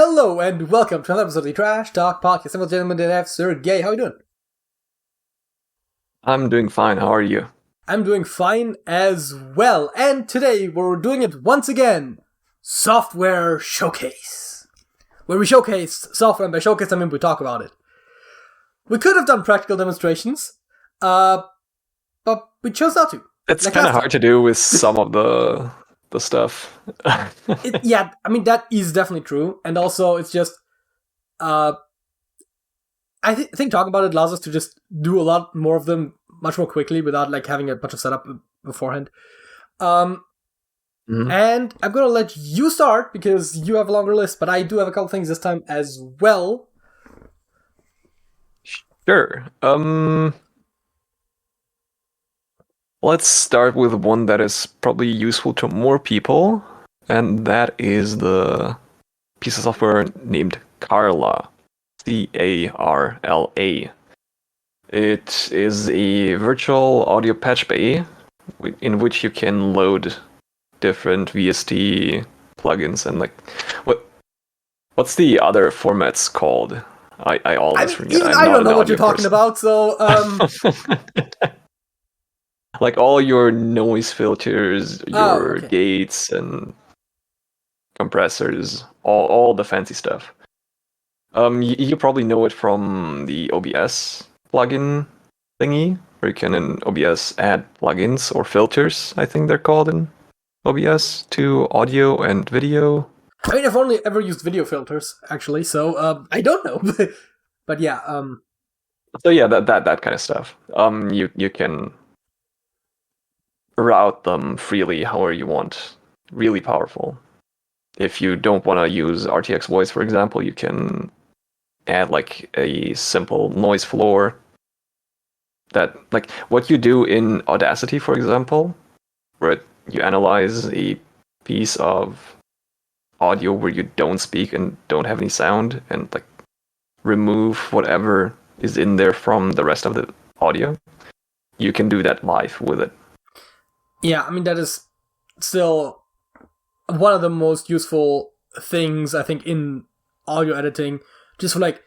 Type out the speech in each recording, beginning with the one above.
Hello and welcome to another episode of the Trash Talk Podcast. I'm gentleman that have Sergej. How are you doing? I'm doing fine. How are you? I'm doing fine as well. And today we're doing it once again. Software Showcase. Where we showcase software, and by showcase I mean we talk about it. We could have done practical demonstrations, but we chose not to. It's kind of hard to do with some of the stuff. Yeah, I mean that is definitely true, and also it's just, I think talking about it allows us to just do a lot more of them much more quickly without like having a bunch of setup beforehand. And I'm gonna let you start because you have a longer list, but I do have a couple things this time as well. Sure. Let's start with one that is probably useful to more people, and that is the piece of software named Carla. Carla. It is a virtual audio patch bay in which you can load different VST plugins and like what's the other formats called? I always forget. Even I don't know what you're talking about, so like all your noise filters, your gates and compressors, all the fancy stuff. You probably know it from the OBS plugin thingy, where you can in OBS add plugins or filters, I think they're called in OBS, to audio and video. I mean, I've only ever used video filters, actually, so I don't know. But yeah. So yeah, that kind of stuff. You can route them freely however you want. Really powerful. If you don't want to use RTX voice, for example, you can add like a simple noise floor. That like what you do in Audacity, for example, where you analyze a piece of audio where you don't speak and don't have any sound and like remove whatever is in there from the rest of the audio. You can do that live with it. Yeah, I mean that is still one of the most useful things I think in audio editing, just for like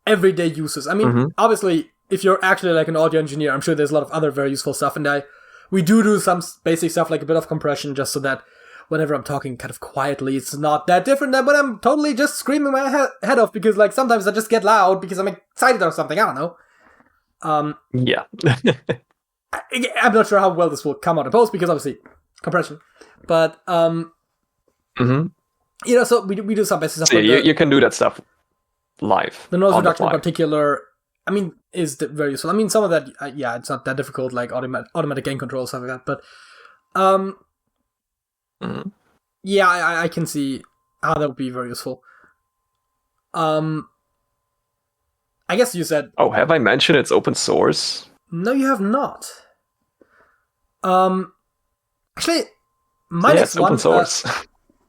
everyday uses. I mean, obviously, if you're actually like an audio engineer, I'm sure there's a lot of other very useful stuff, and we do some basic stuff like a bit of compression just so that whenever I'm talking kind of quietly, it's not that different than when I'm totally just screaming my head off, because like sometimes I just get loud because I'm excited or something, I don't know. Yeah. I'm not sure how well this will come out in post because obviously compression, but you know, so we do some basic stuff. So you can do that stuff live. The noise reduction in particular, I mean, is very useful. I mean, some of that, yeah, it's not that difficult, like automatic gain control, stuff like that, but yeah, I can see how that would be very useful. I guess you said... Oh, have I mentioned it's open source? No, you have not. Actually, my next one... open source.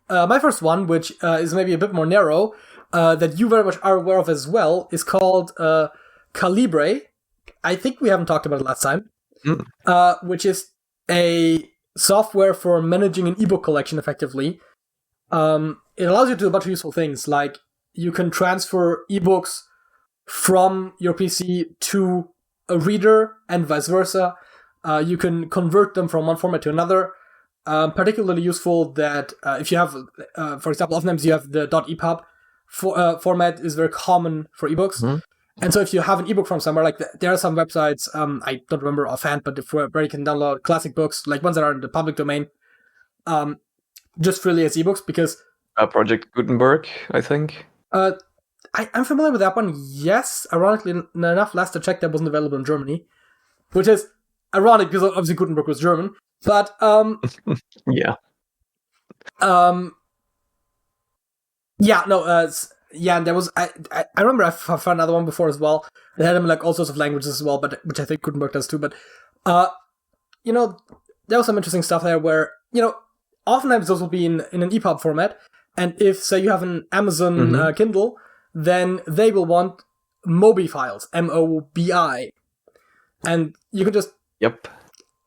My first one, which is maybe a bit more narrow, that you very much are aware of as well, is called Calibre. I think we haven't talked about it last time. Which is a software for managing an ebook collection effectively. It allows you to do a bunch of useful things, like you can transfer ebooks from your PC to a reader and vice versa. You can convert them from one format to another. Particularly useful that if you have, for example, oftentimes you have the .epub format is very common for ebooks. And so if you have an ebook from somewhere, like there are some websites, I don't remember offhand, but where you can download classic books, like ones that are in the public domain, just freely as ebooks, because... Project Gutenberg, I think. I'm familiar with that one, yes. Ironically enough, last I checked, that wasn't available in Germany, which is ironic because obviously Gutenberg was German, but... yeah. Yeah, no, yeah, and there was... I remember I found another one before as well. They had them in like all sorts of languages as well, but which I think Gutenberg does too, but... you know, there was some interesting stuff there where, you know, oftentimes those will be in an EPUB format, and if, say, you have an Amazon Kindle, then they will want MOBI files, MOBI. And you can just... Yep.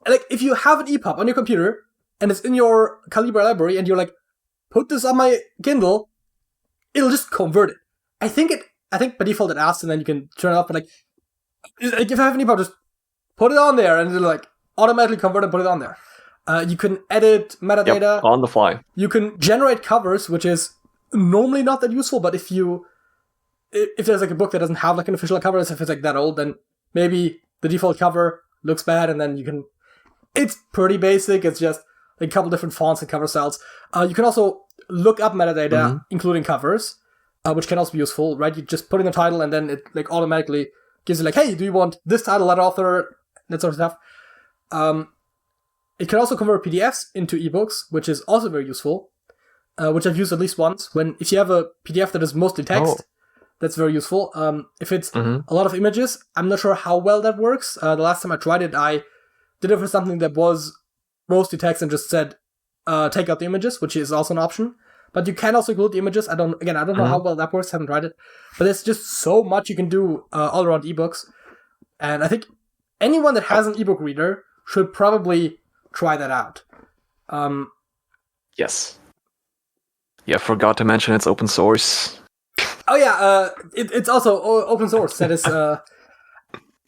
Like, if you have an EPUB on your computer, and it's in your Calibre library, and you're like, put this on my Kindle, it'll just convert it. I think by default it asks, and then you can turn it off. But like if you have any problem, just put it on there, and it'll like automatically convert and put it on there. You can edit metadata on the fly. You can generate covers, which is normally not that useful. But if there's like a book that doesn't have like an official cover, if it's like that old, then maybe the default cover looks bad, and then you can. It's pretty basic. It's just like a couple different fonts and cover styles. You can also look up metadata, including covers, which can also be useful, right? You just put in the title, and then it like automatically gives you like, hey, do you want this title, that author, that sort of stuff. It can also convert PDFs into ebooks, which is also very useful, which I've used at least once. If you have a PDF that is mostly text, that's very useful. If it's a lot of images, I'm not sure how well that works. The last time I tried it, I did it for something that was mostly text and just said, take out the images, which is also an option. But you can also include the images. I don't know how well that works. Haven't tried it. But there's just so much you can do all around ebooks. And I think anyone that has an ebook reader should probably try that out. Yes. Yeah, forgot to mention it's open source. Oh yeah, it's also open source. That is, I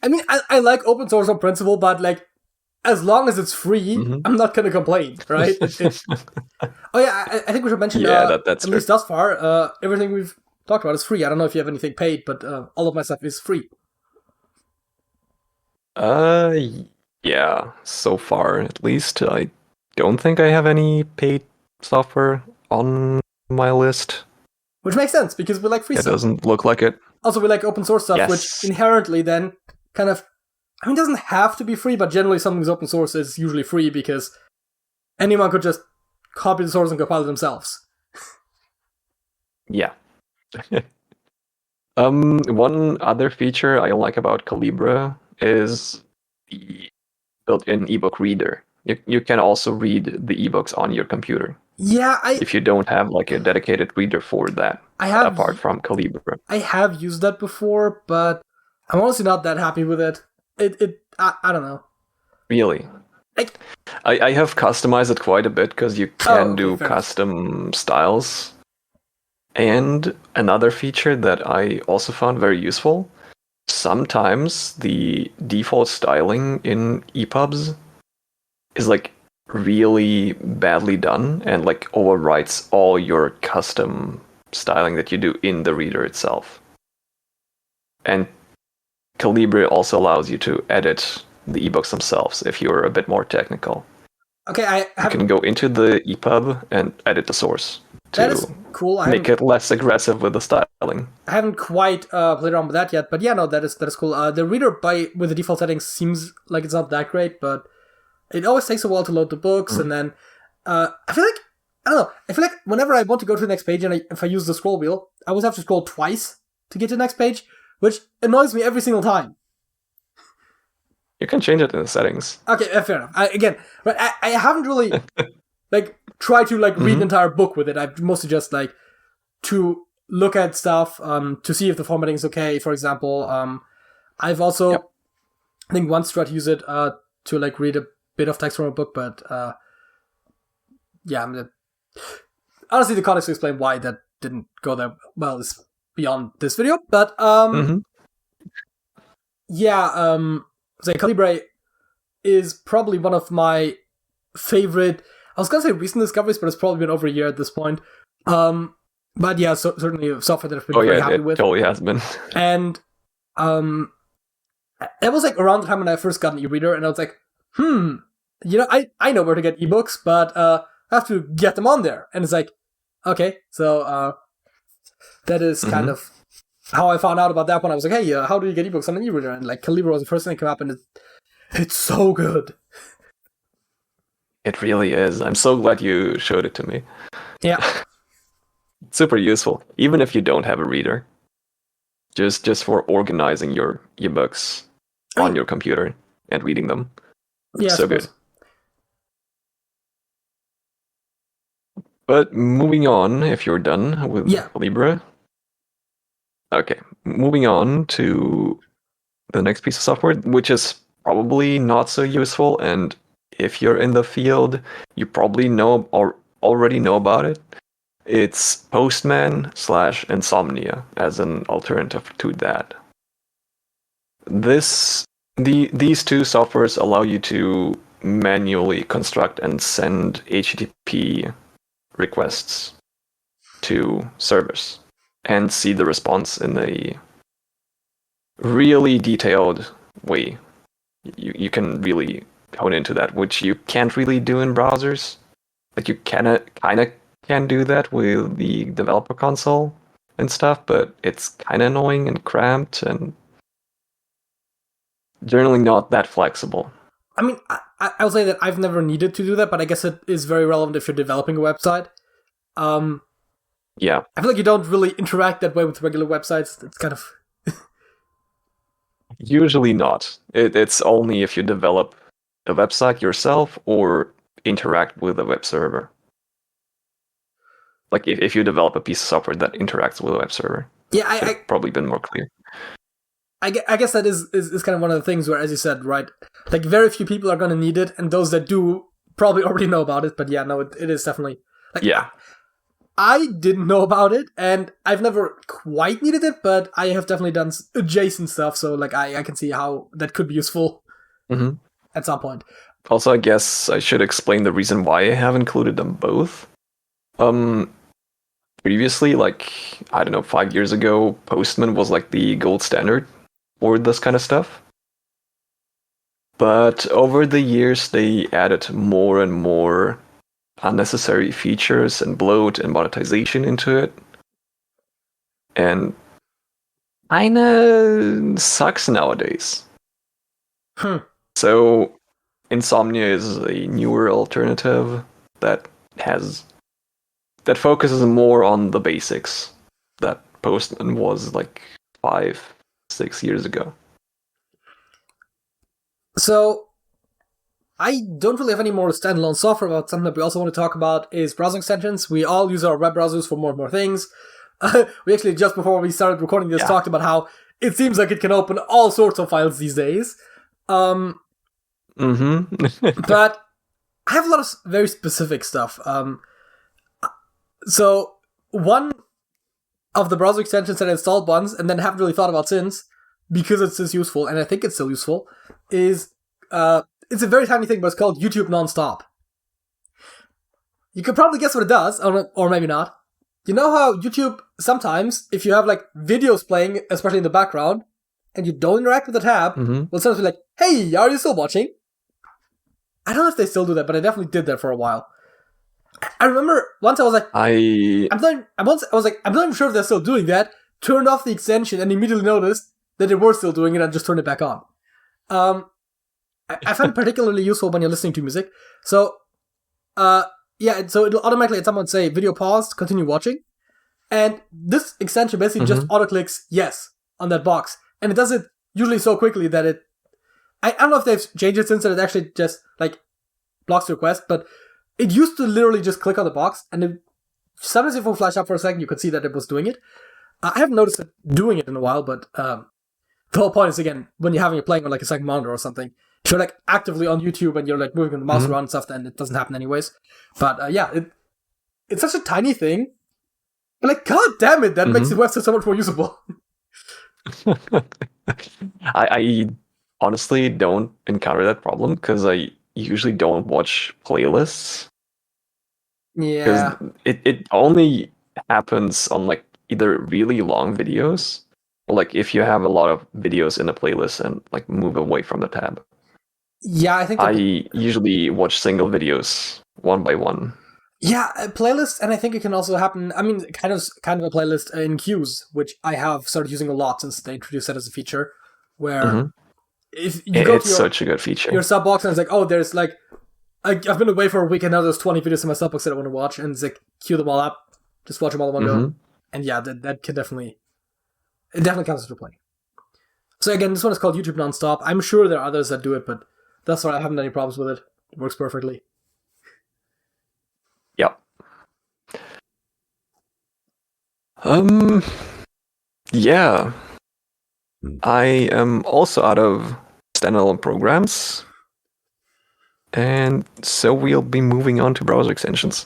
mean, I like open source on principle, but like, as long as it's free, I'm not gonna complain, right? Oh yeah, I think we should mention. That's at least thus far, everything we've talked about is free. I don't know if you have anything paid, but all of my stuff is free. Yeah, so far at least. I don't think I have any paid software on my list. Which makes sense, because we like free stuff. It doesn't look like it. Also, we like open source stuff, which inherently then kind of... I mean, it doesn't have to be free, but generally something's open source is usually free, because anyone could just copy the source and compile it themselves. Yeah. One other feature I like about Calibre is the built-in ebook reader. You can also read the ebooks on your computer. Yeah, if you don't have like a dedicated reader for that, apart from Calibre. I have used that before, but I'm honestly not that happy with it. I don't know. Really? I have customized it quite a bit, because you can do custom styles. And another feature that I also found very useful, sometimes the default styling in EPUBs is like really badly done and like overwrites all your custom styling that you do in the reader itself. And Calibre also allows you to edit the ebooks themselves if you're a bit more technical. Okay, you can go into the EPUB and edit the source to cool. make it less aggressive with the styling. I haven't quite played around with that yet, but yeah, no, that is cool. The reader with the default settings seems like it's not that great, but it always takes a while to load the books, and then I feel like whenever I want to go to the next page, and if I use the scroll wheel, I always have to scroll twice to get to the next page, which annoys me every single time. You can change it in the settings. Okay, fair enough. I haven't really like tried to like read an entire book with it. I've mostly just like to look at stuff, to see if the formatting is okay. For example, I've also I think once tried to use it to like read a bit of text from a book, but honestly, the context to explain why that didn't go that well is beyond this video. But Calibre is probably one of my favorite. I was gonna say recent discoveries, but it's probably been over a year at this point. But yeah, certainly software that I've been very happy with. It totally has been. And it was like around the time when I first got an e-reader, and I was like, I know where to get ebooks, but I have to get them on there. And it's like, okay, so that is kind of how I found out about that one. I was like, hey, how do you get ebooks on an e-reader? And like Calibre was the first thing that came up, and it's so good. It really is. I'm so glad you showed it to me. Yeah. Super useful, even if you don't have a reader. Just for organizing your ebooks on your computer and reading them. Yeah, so good. But moving on, if you're done with Calibre. Okay, moving on to the next piece of software, which is probably not so useful, and if you're in the field, you probably know or already know about it. It's Postman / Insomnia as an alternative to that. These two softwares allow you to manually construct and send HTTP requests to servers and see the response in a really detailed way. You can really hone into that, which you can't really do in browsers. Like you kind of can do that with the developer console and stuff, but it's kind of annoying and cramped and generally not that flexible. I mean, I'll say that I've never needed to do that, but I guess it is very relevant if you're developing a website. Yeah. I feel like you don't really interact that way with regular websites. It's kind of... Usually not. It's only if you develop a website yourself or interact with a web server. Like if you develop a piece of software that interacts with a web server. Yeah, I probably been more clear. I guess that is kind of one of the things where, as you said, right, like very few people are going to need it, and those that do probably already know about it. But yeah, no, it is definitely... Like, yeah. I didn't know about it, and I've never quite needed it, but I have definitely done adjacent stuff, so like I can see how that could be useful at some point. Also, I guess I should explain the reason why I have included them both. Previously, like, I don't know, 5 years ago, Postman was like the gold standard for this kind of stuff. But over the years, they added more and more unnecessary features and bloat and monetization into it. And kinda sucks nowadays. So Insomnia is a newer alternative that focuses more on the basics that Postman was like 5-6 years ago. So I don't really have any more standalone software about something that we also want to talk about is browser extensions. We all use our web browsers for more and more things. We actually, just before we started recording this, talked about how it seems like it can open all sorts of files these days. But I have a lot of very specific stuff. So one of the browser extensions that I installed once and then haven't really thought about since, because it's just useful, and I think it's still useful, is... it's a very tiny thing, but it's called YouTube NonStop. You could probably guess what it does, or maybe not. You know how YouTube, sometimes, if you have like videos playing, especially in the background, and you don't interact with the tab, will sometimes be like, hey, are you still watching? I don't know if they still do that, but I definitely did that for a while. I remember once I was like, I'm not even sure if they're still doing that, turned off the extension and immediately noticed that they were still doing it and just turned it back on. I find it particularly useful when you're listening to music. So, so it'll automatically at some point say, video paused, continue watching. And this extension basically just auto-clicks yes on that box. And it does it usually so quickly that it... I don't know if they've changed it since that it actually just, like, blocks the request, but it used to literally just click on the box, and sometimes if it will flash up for a second, you could see that it was doing it. I haven't noticed it doing it in a while, but the whole point is, again, when you're having it playing on, like, a second monitor or something, if you're like actively on YouTube and you're like moving the mouse around and stuff, then it doesn't happen anyways. But it's such a tiny thing. But like, god damn it, that makes the website so much more usable. I honestly don't encounter that problem because I usually don't watch playlists. Yeah. Because it only happens on like either really long videos or like if you have a lot of videos in a playlist and like move away from the tab. Yeah, I think I usually watch single videos one by one. Yeah, a playlist, and I think it can also happen. I mean, kind of a playlist in queues, which I have started using a lot since they introduced that as a feature. Where if you go to such a good feature. Your sub box and it's like, oh, there's like, I've been away for a week and now there's 20 videos in my sub box that I want to watch, and it's like queue them all up, just watch them all in one go, and yeah, that can definitely counts as play. So again, this one is called YouTube NonStop. I'm sure there are others that do it, but that's why I haven't had any problems with it. It works perfectly. Yep. Yeah. I am also out of standalone programs, and so we'll be moving on to browser extensions.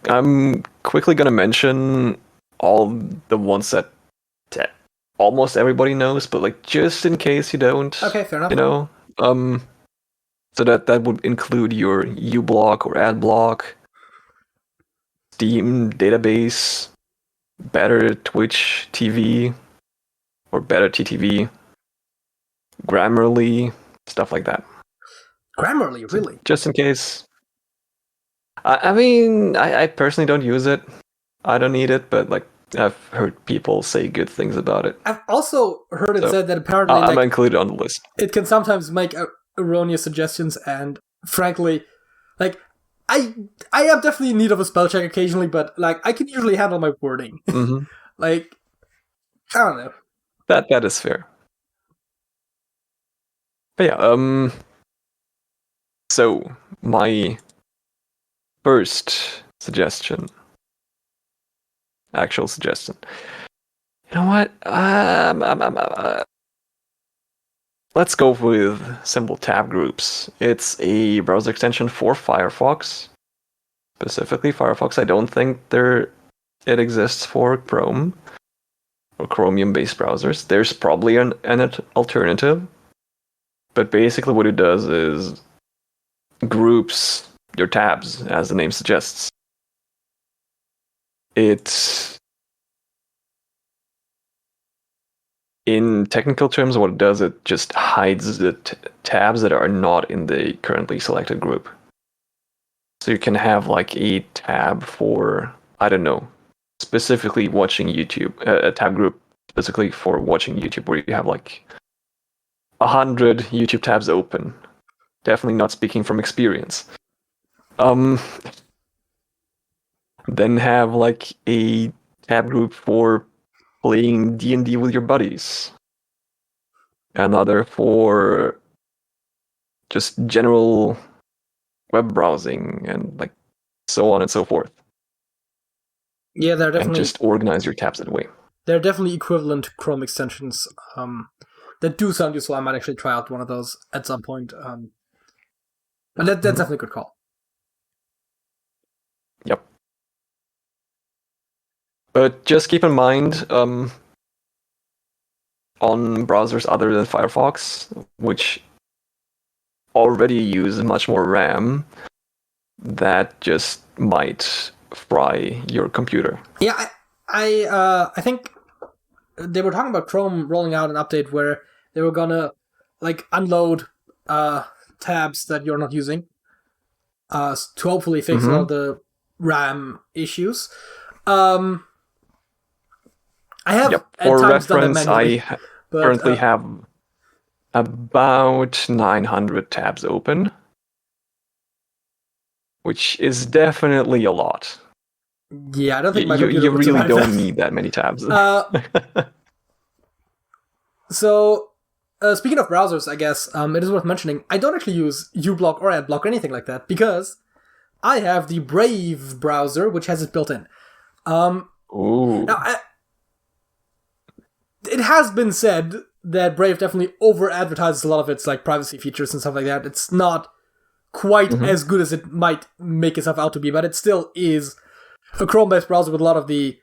I'm quickly gonna mention all the ones that almost everybody knows, but like just in case you don't. Okay, fair enough. You know, so that would include your uBlock or AdBlock, Steam database, Better Twitch TV, or Better TTV, Grammarly, stuff like that. Grammarly, really? So just in case. I mean, I personally don't use it. I don't need it, but like I've heard people say good things about it. I've also heard it said that apparently I'm included on the list. It can sometimes make erroneous suggestions, and frankly, like I am definitely in need of a spell check occasionally, but like I can usually handle my wording. Mm-hmm. Like I don't know. That is fair. But yeah, so my first suggestion, actual suggestion. You know what? Let's go with simple tab groups. It's a browser extension for Firefox. Specifically Firefox. I don't think it exists for Chrome or Chromium-based browsers. There's probably an alternative. But basically what it does is groups your tabs, as the name suggests. In technical terms, what it does, it just hides the tabs that are not in the currently selected group. So you can have like a tab for, I don't know, specifically watching YouTube, a tab group specifically for watching YouTube, where you have like 100 YouTube tabs open. Definitely not speaking from experience. Then have like a tab group for playing D&D with your buddies. Another for just general web browsing and like so on and so forth. Yeah, they're definitely. And just organize your tabs that way. They're definitely equivalent to Chrome extensions that do sound useful. I might actually try out one of those at some point. But that's definitely a good call. Yep. But just keep in mind, on browsers other than Firefox, which already use much more RAM, that just might fry your computer. Yeah, I think they were talking about Chrome rolling out an update where they were gonna like unload tabs that you're not using to hopefully fix a lot of the RAM issues. I have For at times reference, done that manually, I currently have about 900 tabs open, which is definitely a lot. Yeah, I don't think my you computer would really survive don't that. need that many tabs. So, speaking of browsers, I guess it is worth mentioning, I don't actually use uBlock or AdBlock or anything like that, because I have the Brave browser, which has it built in. Ooh. Now, it has been said that Brave definitely over-advertises a lot of its like privacy features and stuff like that. It's not quite as good as it might make itself out to be, but it still is a Chrome-based browser with a lot of the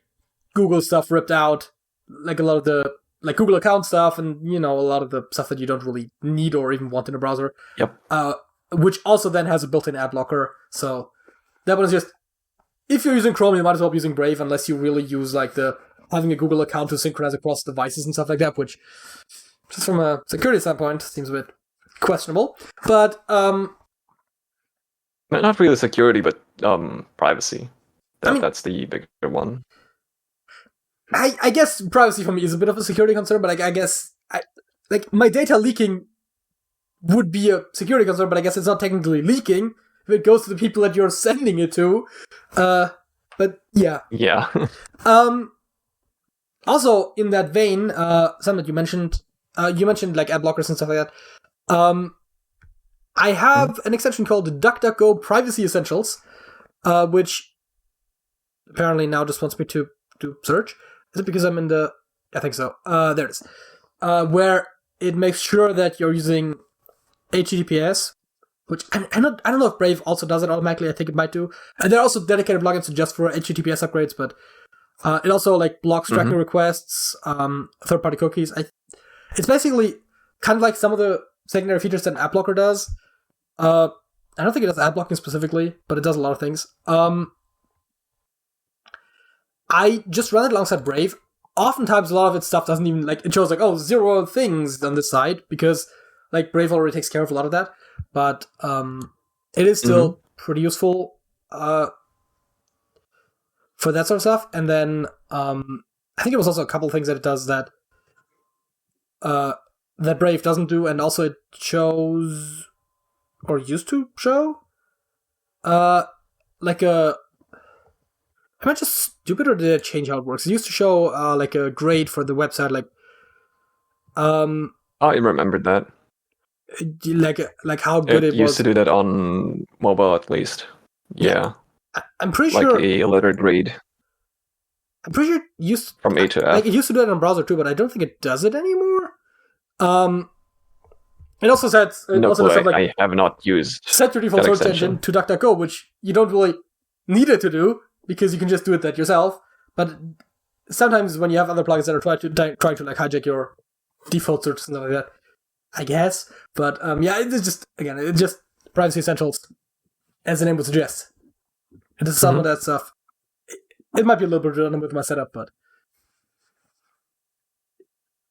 Google stuff ripped out, like a lot of the like Google account stuff, and a lot of the stuff that you don't really need or even want in a browser. Yep. Which also then has a built-in ad blocker. So that one is just, if you're using Chrome, you might as well be using Brave, unless you really use like the having a Google account to synchronize across devices and stuff like that, which just from a security standpoint seems a bit questionable. But not really security, but privacy. That's the bigger one. I guess privacy for me is a bit of a security concern, but I guess my data leaking would be a security concern, but I guess it's not technically leaking if it goes to the people that you're sending it to. But yeah. Yeah. Also, in that vein, something that you mentioned like ad blockers and stuff like that. I have an extension called DuckDuckGo Privacy Essentials, which apparently now just wants me to do search. Is it because I'm in the... I think so. There it is. Where it makes sure that you're using HTTPS which I don't know if Brave also does it automatically. I think it might do. And there are also dedicated plugins just for HTTPS upgrades, but it also like blocks tracking requests, third-party cookies. It's basically kind of like some of the secondary features that an app blocker does. I don't think it does ad blocking specifically, but it does a lot of things. I just run it alongside Brave. Oftentimes, a lot of its stuff doesn't even, like, it shows, like, 0 things on this side, because, like, Brave already takes care of a lot of that. But it is still pretty useful for that sort of stuff. And then I think it was also a couple things that it does that that Brave doesn't do, and also it shows, or used to show, like a... Am I just stupid, or did it change how it works? It used to show like a grade for the website, like I remembered that. Like how good it was. It used to do that on mobile, at least. Yeah. I'm pretty like sure. Like a letter grade. I'm pretty sure it used from A to F. Like it used to do it on browser too, but I don't think it does it anymore. It also says I have not used. Set your default search engine to DuckDuckGo, which you don't really need it to do, because you can just do it that yourself. But sometimes when you have other plugins that are trying to like hijack your default search and stuff like that, I guess. But it's just privacy essentials, as the name would suggest. It does some of that stuff. It might be a little bit redundant with my setup, but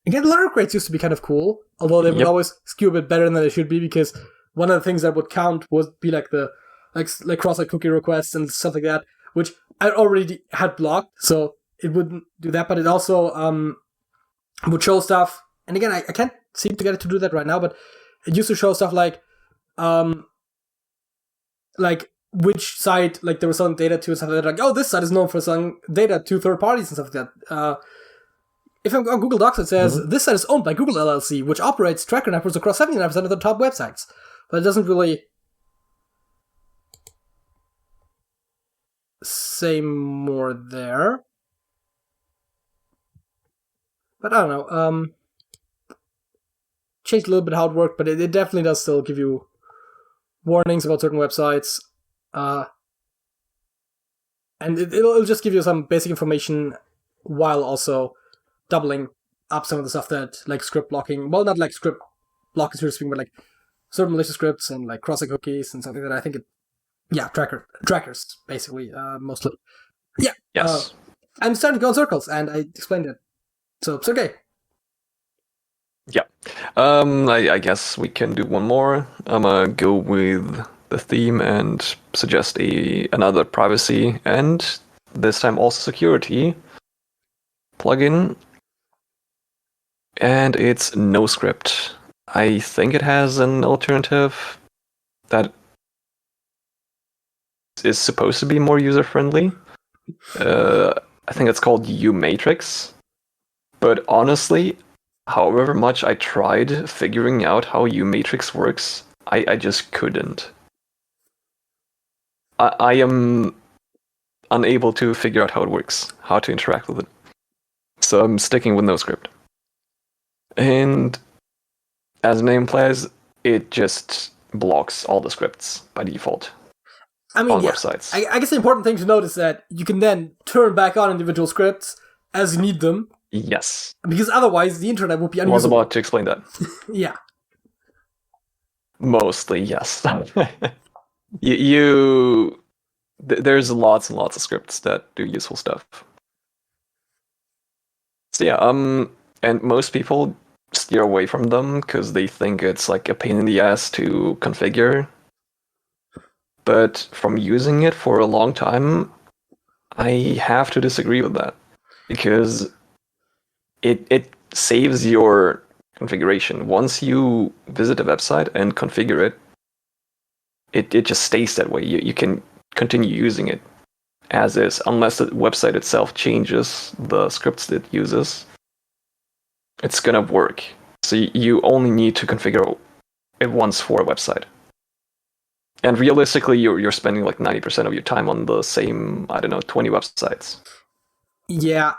again, letter grades used to be kind of cool, although they would always skew a bit better than they should be, because one of the things that would count would be like the like cross-site cookie requests and stuff like that, which I already had blocked, so it wouldn't do that. But it also would show stuff, and again, I can't seem to get it to do that right now, but it used to show stuff like which site, like there was some data to and stuff like that, like, this site is known for selling data to third parties and stuff like that. If I'm on Google Docs, it says, this site is owned by Google LLC, which operates tracker networks across 79% of the top websites. But it doesn't really say more there. But I don't know. Changed a little bit how it worked, but it definitely does still give you warnings about certain websites. And it'll just give you some basic information while also doubling up some of the stuff that, like, script blocking, well, not like script blocking, so to speak, but like certain malicious scripts and like cross-site cookies and something that I think trackers, basically, mostly. Yeah. Yes. I'm starting to go in circles, and I explained it. So, Sergej. Yeah. I guess we can do one more. I'm gonna go with the theme and suggest another privacy and this time also security plugin. And it's NoScript. I think it has an alternative that is supposed to be more user-friendly. I think it's called uMatrix. But honestly, however much I tried figuring out how uMatrix works, I just couldn't. I am unable to figure out how it works, how to interact with it. So I'm sticking with NoScript. And as the name implies, it just blocks all the scripts by default. I mean, on websites. I guess the important thing to note is that you can then turn back on individual scripts as you need them. Yes. Because otherwise, the internet would be unusable. I was about to explain that. Yeah. Mostly, yes. There's lots and lots of scripts that do useful stuff. So yeah, and most people steer away from them because they think it's like a pain in the ass to configure. But from using it for a long time, I have to disagree with that. Because it saves your configuration. Once you visit a website and configure it, it just stays that way. You can continue using it as is, unless the website itself changes the scripts it uses. It's gonna work. So you only need to configure it once for a website. And realistically, you're spending like 90% of your time on the same, 20 websites. Yeah.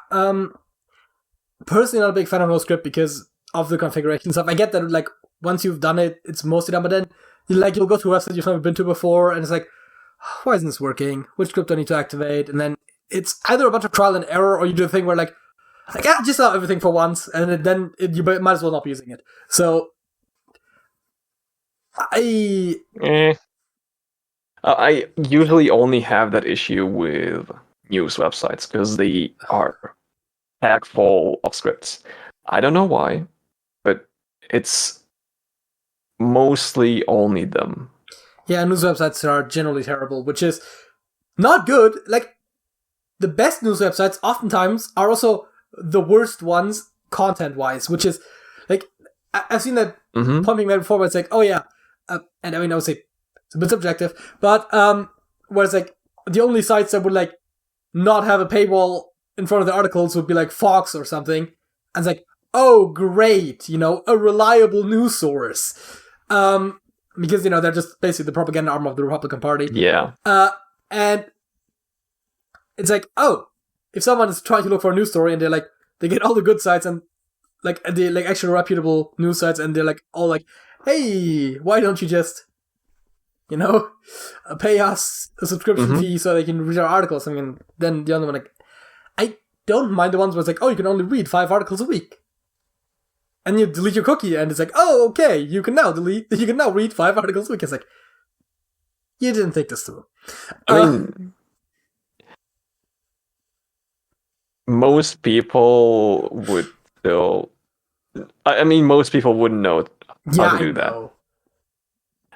Personally, not a big fan of NoScript because of the configuration stuff. I get that, like, once you've done it, it's mostly done, but then You'll go to a website you've never been to before, and it's like, why isn't this working? Which script do I need to activate? And then it's either a bunch of trial and error, or you do the thing where like just allow everything for once, and then you might as well not be using it. So I usually only have that issue with news websites because they are packed full of scripts. I don't know why, but it's mostly only them. Yeah, news websites are generally terrible, which is not good. Like, the best news websites oftentimes are also the worst ones content-wise, which is, like, I've seen that pumping made before where it's like, oh yeah, and I mean, I would say it's a bit subjective, but where it's like, the only sites that would, like, not have a paywall in front of the articles would be, like, Fox or something, and it's like, oh, great, a reliable news source. Because, they're just basically the propaganda arm of the Republican Party. Yeah. And it's like, oh, if someone is trying to look for a news story and they get all the good sites and the actual reputable news sites and they're all like, hey, why don't you just, pay us a subscription fee so they can read our articles? I mean, then the other one, I don't mind the ones where it's like, oh, you can only read 5 articles a week. And you delete your cookie, and it's like, oh, okay, you can now read 5 articles a week. It's like, you didn't think this through. I mean, most people would still. I mean, most people wouldn't know how to do that.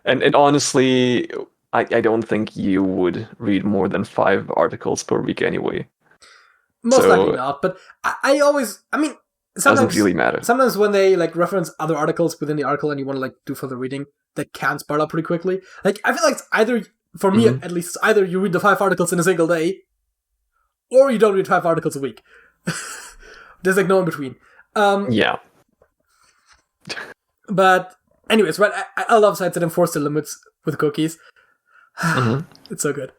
And honestly, I don't think you would read more than 5 articles per week anyway. Most likely not, but I always, I mean, sometimes doesn't really matter. Sometimes when they reference other articles within the article and you want to do further reading, that can spread out pretty quickly. I feel like it's either, for me at least, it's either you read the 5 articles in a single day, or you don't read 5 articles a week. There's no in between. Yeah. But anyways, right? I love sites that enforce the limits with cookies. It's so good.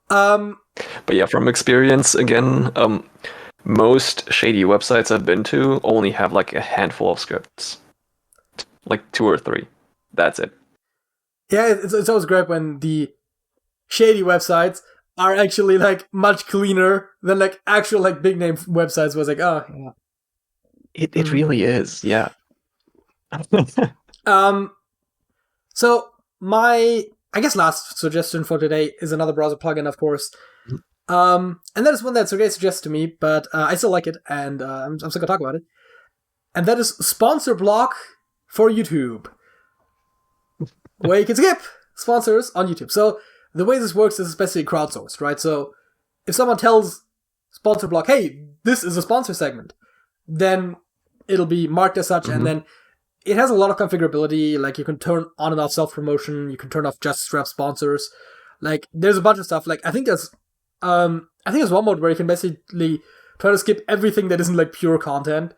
But yeah, from experience, again, most shady websites I've been to only have a handful of scripts. 2 or 3. That's it. Yeah, it's always great when the shady websites are actually much cleaner than actual big name websites was oh yeah. It really is, yeah. So my last suggestion for today is another browser plugin, of course. And that is one that Sergej suggested to me, but I still like it, and I'm still gonna talk about it. And that is Sponsor Block for YouTube, where you can skip sponsors on YouTube. So the way this works is basically crowdsourced, right? So if someone tells Sponsor Block, hey, this is a sponsor segment, then it'll be marked as such, and then it has a lot of configurability. You can turn on and off self-promotion, you can turn off just strap sponsors. There's a bunch of stuff. I think there's one mode where you can basically try to skip everything that isn't pure content.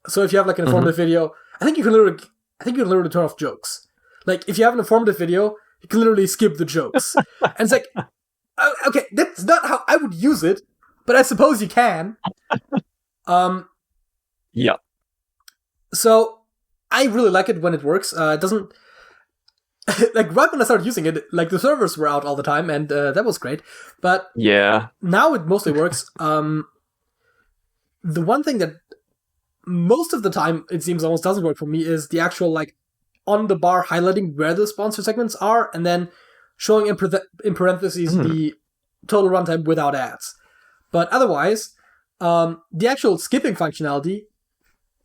So if you have an informative video, I think you can literally turn off jokes. If you have an informative video, you can literally skip the jokes. And it's okay, that's not how I would use it, but I suppose you can. Yeah. So I really like it when it works. It doesn't right when I started using it, the servers were out all the time, and that was great. But yeah, now it mostly works. The one thing that most of the time it seems almost doesn't work for me is the actual on the bar highlighting where the sponsor segments are, and then showing in parentheses the total runtime without ads. But otherwise, the actual skipping functionality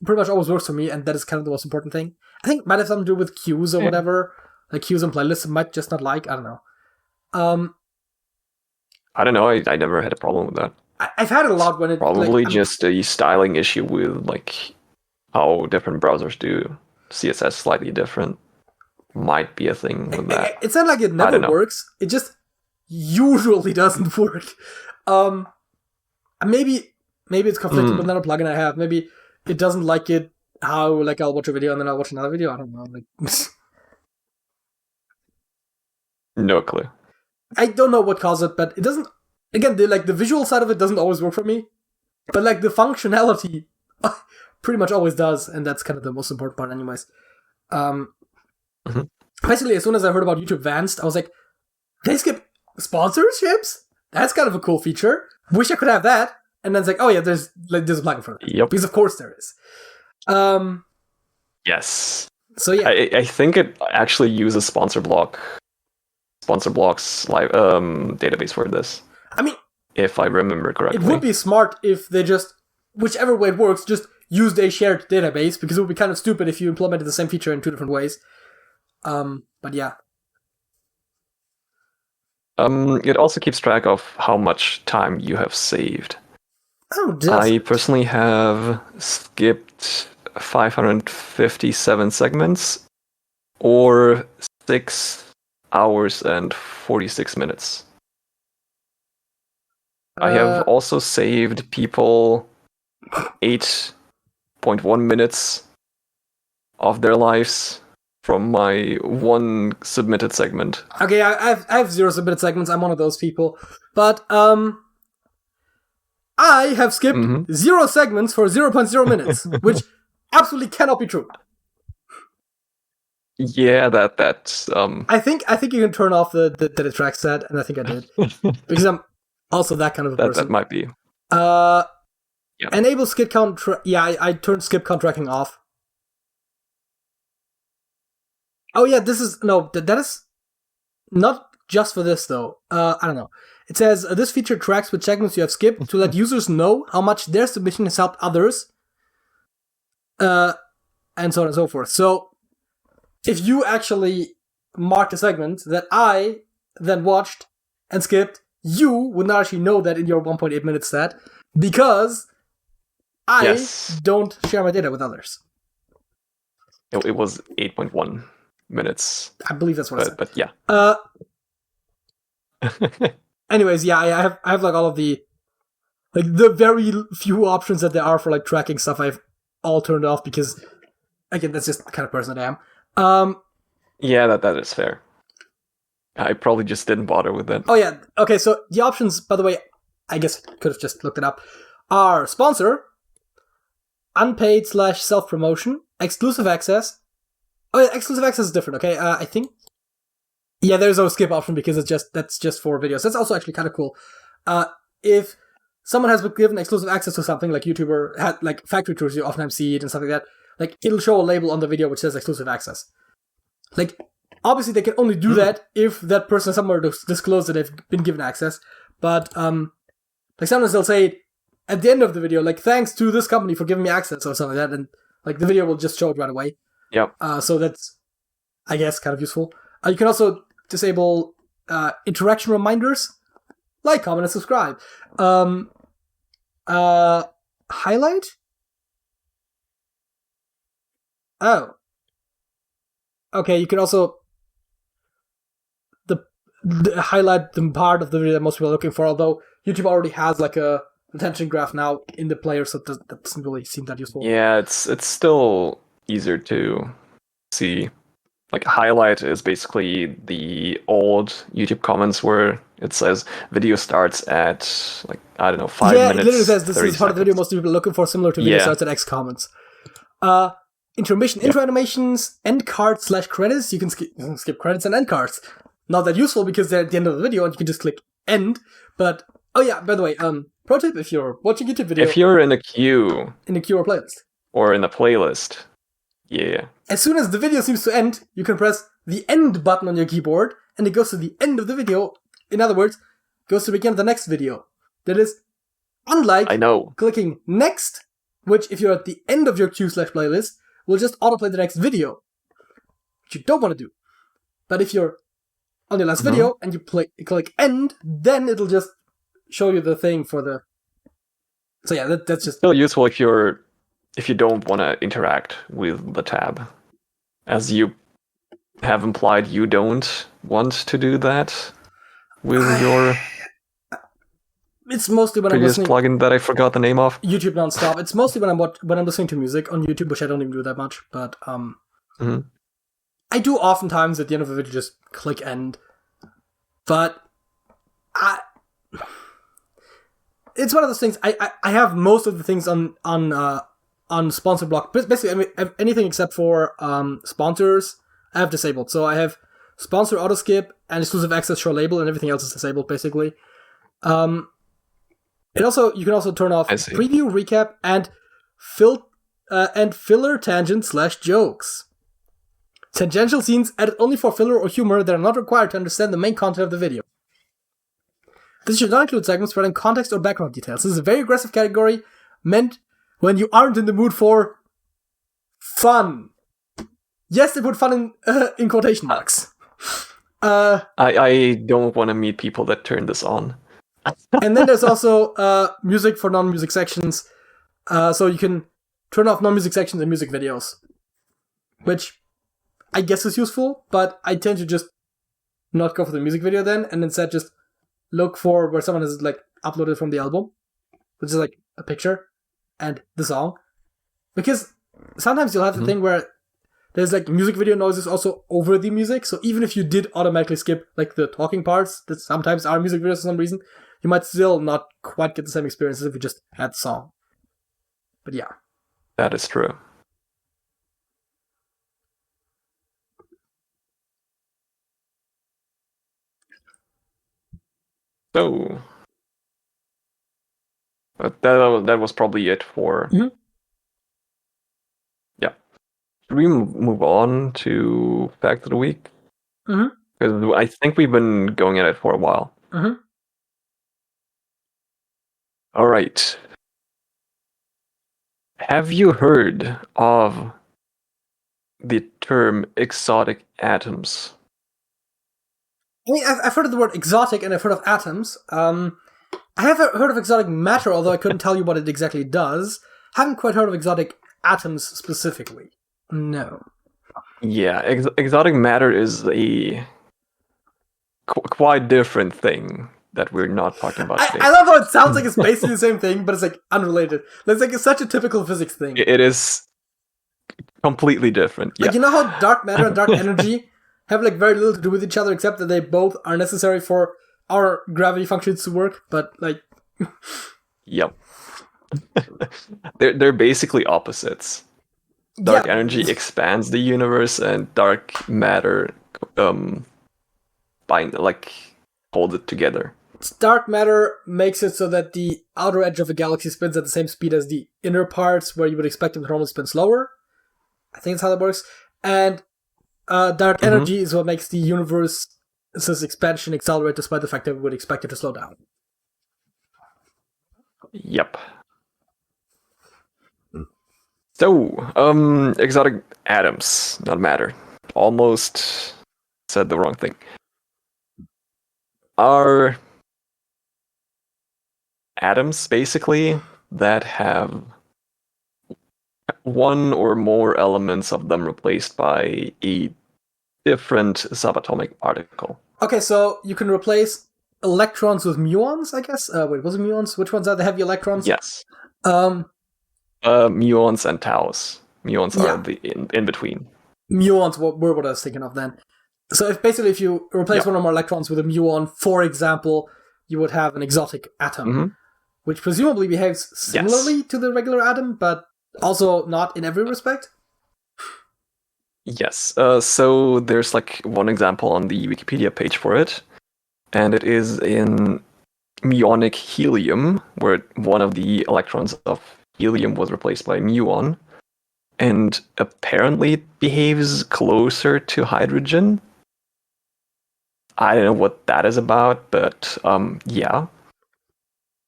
pretty much always works for me, and that is kind of the most important thing. I think it might have something to do with queues or whatever. Queues and playlists might just not I don't know. I don't know. I never had a problem with that. I've had it a lot when it... Probably just a styling issue with how different browsers do CSS slightly different. Might be a thing with that. It's not it never works. It just usually doesn't work. Maybe it's conflicted with another plugin I have. Maybe it doesn't like it how I'll watch a video and then I'll watch another video. I don't know. No clue. I don't know what caused it, but it doesn't. Again, the visual side of it doesn't always work for me, but the functionality pretty much always does, and that's kind of the most important part, anyways. Mhm. Basically, as soon as I heard about YouTube Advanced, I was like, they skip sponsorships? That's kind of a cool feature. Wish I could have that. And then it's like, oh yeah, there's a plugin for that. Yep. Because of course there is. Yes. So yeah. I think it actually uses sponsor blocks live database for this. I mean, if I remember correctly. It would be smart if they just, whichever way it works, just used a shared database, because it would be kind of stupid if you implemented the same feature in two different ways. But yeah. It also keeps track of how much time you have saved. Oh, does I personally have skipped 557 segments, or 6 hours and 46 minutes. I have also saved people 8.1 minutes of their lives from my one submitted segment. Okay, I have 0 submitted segments. I'm one of those people. But, I have skipped 0 segments for 0.0 minutes, which absolutely cannot be true. Yeah, that's I think you can turn off the it tracks that, and I think I did. Because I'm also that kind of a person. That might be. Yeah. Enable skip count. I turned skip count tracking off. Oh yeah, that is not just for this though. I don't know. It says this feature tracks which segments you have skipped to let users know how much their submission has helped others, and so on and so forth. So, if you actually marked a segment that I then watched and skipped, you would not actually know that in your 1.8 minute stat, because I don't share my data with others. It was 8.1 minutes. I believe that's what I said. But yeah. Anyways, yeah, I have like all of the very few options that there are for like tracking stuff. I've all turned off because, again, that's just the kind of person that I am. Yeah, that is fair. I probably just didn't bother with that. Oh yeah, okay. So the options, by the way, I guess I could have just looked it up, are sponsor, unpaid / self promotion, exclusive access. Oh yeah, exclusive access is different. Okay, I think. Yeah, there's no skip option because that's just for videos. That's also actually kind of cool. If someone has been given exclusive access to something, like YouTuber had like factory tours, you oftentimes see it and stuff like that. Like it'll show a label on the video which says exclusive access. Like obviously they can only do that if that person somewhere disclosed that they've been given access. But like sometimes they'll say at the end of the video, like thanks to this company for giving me access or something like that, and like the video will just show it right away. Yep. So that's, I guess, kind of useful. You can also disable interaction reminders, like, comment, and subscribe. Highlight? Oh. Okay, you can also the highlight the part of the video that most people are looking for, although YouTube already has like a attention graph now in the player, so that doesn't really seem that useful. Yeah, it's still easier to see. Like, highlight is basically the old YouTube comments where it says video starts at, like, I don't know, 5 minutes. Yeah, it literally says this is part of the video most people are looking for, similar to video starts at X comments. Intermission, intro animations, end cards / credits. You can skip credits and end cards. Not that useful because they're at the end of the video and you can just click end. But, oh yeah, by the way, pro tip, if you're watching YouTube video... If you're in a queue... In a queue or playlist. Or in a playlist... Yeah. As soon as the video seems to end, you can press the end button on your keyboard, and it goes to the end of the video. In other words, goes to the beginning of the next video. That is, unlike clicking next, which if you're at the end of your queue / playlist, will just autoplay the next video, which you don't want to do. But if you're on your last video and you click end, then it'll just show you the thing for the... So yeah, that's just... Still useful if you don't want to interact with the tab. As you have implied, you don't want to do that with your it's mostly when previous I'm listening... plugin that I forgot the name of. YouTube NonStop. It's mostly when I'm listening to music on YouTube, which I don't even do that much. But I do oftentimes at the end of a video just click end. But it's one of those things. I have most of the things on sponsor block, basically anything except for sponsors, I have disabled. So I have sponsor auto skip and exclusive access show label, and everything else is disabled basically. You can also turn off preview, recap, and filler tangent / jokes. Tangential scenes added only for filler or humor that are not required to understand the main content of the video. This should not include segments providing context or background details. This is a very aggressive category meant when you aren't in the mood for fun. Yes, they put fun in quotation marks. I don't want to meet people that turn this on. And then there's also music for non-music sections. So you can turn off non-music sections in music videos. Which I guess is useful, but I tend to just not go for the music video then, and instead just look for where someone has like uploaded from the album, which is like a picture and the song. Because sometimes you'll have the thing where there's like music video noises also over the music, so even if you did automatically skip like the talking parts that sometimes are music videos for some reason, you might still not quite get the same experience as if you just had the song. But yeah. That is true. So, but that was probably it for. Yeah. Should we move on to Fact of the Week? Because I think we've been going at it for a while. All right. Have you heard of the term exotic atoms? I mean, I've heard of the word exotic and I've heard of atoms. I haven't heard of exotic matter, although I couldn't tell you what it exactly does. Haven't quite heard of exotic atoms specifically. No. Yeah, exotic matter is a quite different thing that we're not talking about today. I love how it sounds like it's basically the same thing, but it's like unrelated. It's like it's such a typical physics thing. It is completely different. Like, you know how dark matter and dark energy have like very little to do with each other, except that they both are necessary for our gravity functions to work, but like... Yep. They're basically opposites. Dark energy expands the universe, and dark matter holds it together. Dark matter makes it so that the outer edge of a galaxy spins at the same speed as the inner parts, where you would expect them to normally spin slower. I think that's how that works. And dark energy is what makes the universe's expansion accelerate, despite the fact that we would expect it to slow down. Yep. So, exotic atoms, not matter. Almost said the wrong thing. Are atoms, basically, that have one or more elements of them replaced by a different subatomic particle. Okay, so you can replace electrons with muons, I guess? Wait, was it muons? Which ones are the heavy electrons? Yes. Muons and taus. Muons are the in between. Muons were what I was thinking of then. So if you replace one or more electrons with a muon, for example, you would have an exotic atom, which presumably behaves similarly to the regular atom, but also not in every respect. Yes. So there's like one example on the Wikipedia page for it, and it is in muonic helium, where one of the electrons of helium was replaced by a muon, and apparently it behaves closer to hydrogen. I don't know what that is about, but yeah.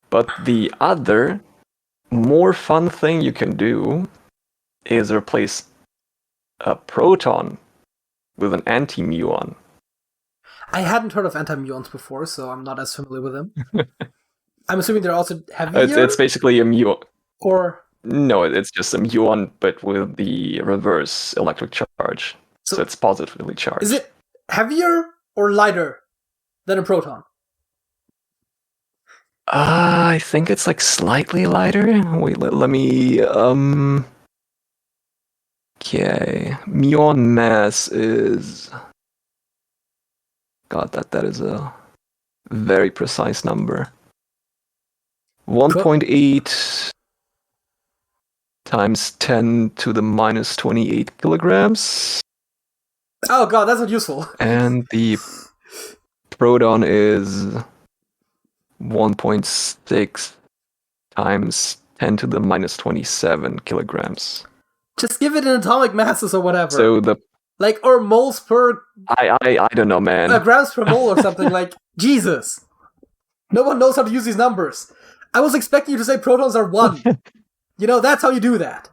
But the other, more fun thing you can do is replace a proton with an anti-muon. I hadn't heard of anti-muons before, so I'm not as familiar with them. I'm assuming they're also heavier? It's basically a muon. Or... No, it's just a muon, but with the reverse electric charge. So it's positively charged. Is it heavier or lighter than a proton? I think it's like slightly lighter. Wait, let me... Okay. Muon mass is... God, that is a very precise number. 1.8 times 10 to the minus 28 kilograms. Oh god, that's not useful. And the proton is 1.6 times 10 to the minus 27 kilograms. Just give it in atomic masses or whatever. So the like, or moles per... I don't know, man. Grams per mole or something. Like, Jesus. No one knows how to use these numbers. I was expecting you to say protons are 1. That's how you do that.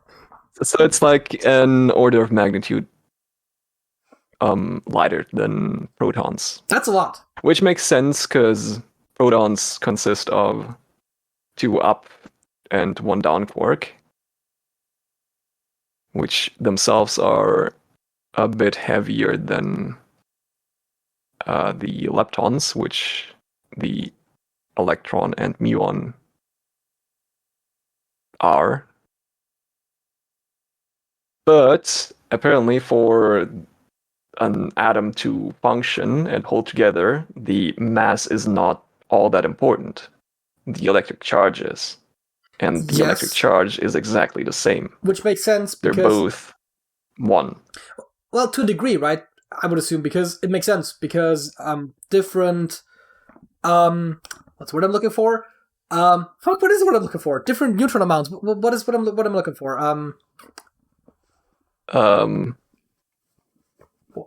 So it's like an order of magnitude lighter than protons. That's a lot. Which makes sense, because protons consist of 2 up and 1 down quark, which themselves are a bit heavier than the leptons, which the electron and muon are. But apparently for an atom to function and hold together, the mass is not all that important. The electric charge is. And the electric charge is exactly the same. Which makes sense because... They're both 1. Well, to a degree, right? I would assume, because it makes sense, because different... what's the word I'm looking for? What is the word I'm looking for? Different neutron amounts. What I'm looking for?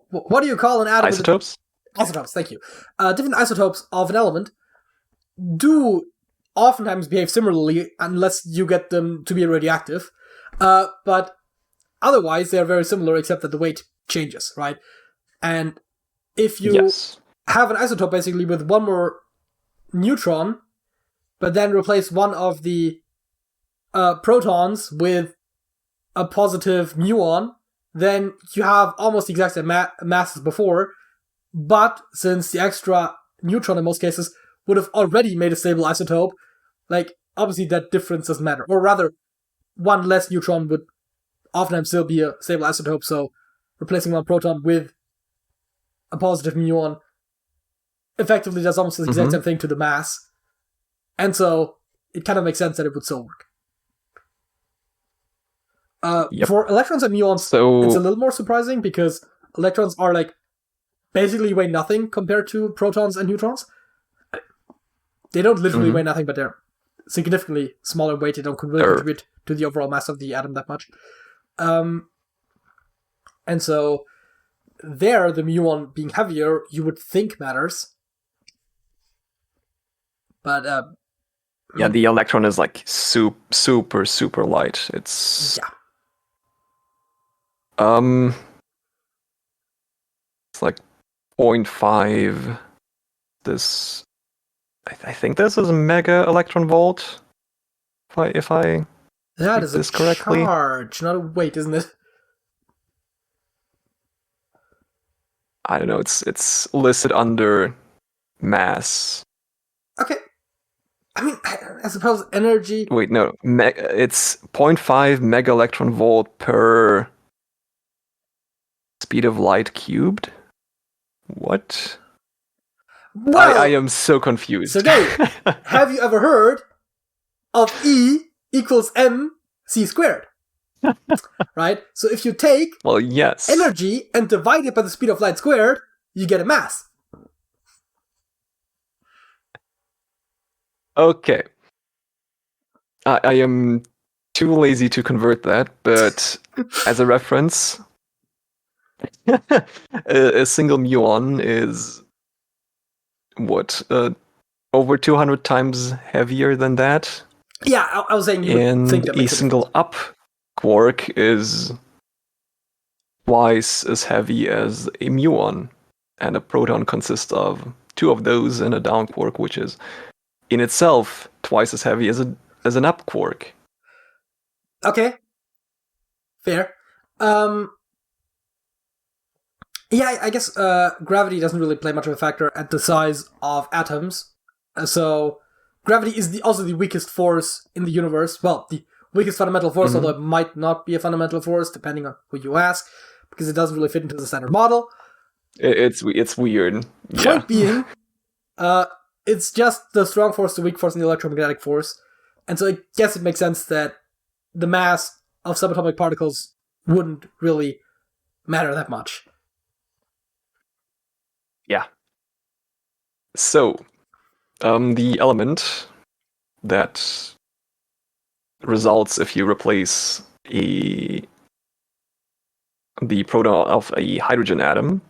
What do you call an atom? Isotopes? Isotopes, thank you. Different isotopes of an element do oftentimes behave similarly unless you get them to be radioactive. But otherwise, they're very similar except that the weight changes, right? And if you have an isotope basically with 1 more neutron, but then replace one of the protons with a positive muon, then you have almost the exact same mass as before, but since the extra neutron in most cases would have already made a stable isotope, like, obviously that difference doesn't matter. Or rather, 1 less neutron would oftentimes still be a stable isotope, so replacing 1 proton with a positive muon effectively does almost the exact same thing to the mass. And so, it kind of makes sense that it would still work. For electrons and muons, it's a little more surprising because electrons are like basically weigh nothing compared to protons and neutrons. They don't literally weigh nothing, but they're significantly smaller weight. They don't really contribute to the overall mass of the atom that much. And so there, the muon being heavier, you would think matters. But the electron is like super, super light. It's it's like 0.5. This, I think this is a mega electron volt. If I that is this a correctly. Charge, not a weight, isn't it? I don't know. It's listed under mass. Okay. I mean, I suppose energy... Wait, no. It's 0.5 mega electron volt per speed of light cubed? What? Well, I am so confused. Sergej, have you ever heard of E equals mc squared? Right? So if you take energy and divide it by the speed of light squared, you get a mass. Okay. I am too lazy to convert that, but as a reference, a single muon is what, over 200 times heavier than that? Yeah, I was saying you would think that makes a single up quark is twice as heavy as a muon, and a proton consists of 2 of those and a down quark, which is in itself twice as heavy as an up quark. Okay. Fair. Yeah, I guess gravity doesn't really play much of a factor at the size of atoms. So gravity is also the weakest force in the universe. Well, the weakest fundamental force, although it might not be a fundamental force, depending on who you ask, because it doesn't really fit into the standard model. It's weird. Point being, it's just the strong force, the weak force, and the electromagnetic force. And so I guess it makes sense that the mass of subatomic particles wouldn't really matter that much. Yeah. So, the element that results if you replace the proton of a hydrogen atom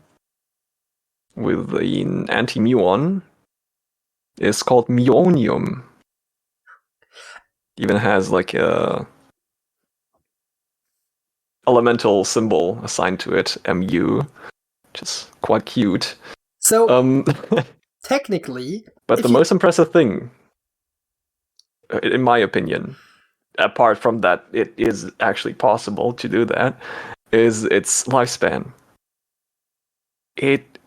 with an anti-muon is called muonium. Even has like a elemental symbol assigned to it, Mu, which is quite cute. So technically, but the most impressive thing, in my opinion, apart from that it is actually possible to do that, is its lifespan. It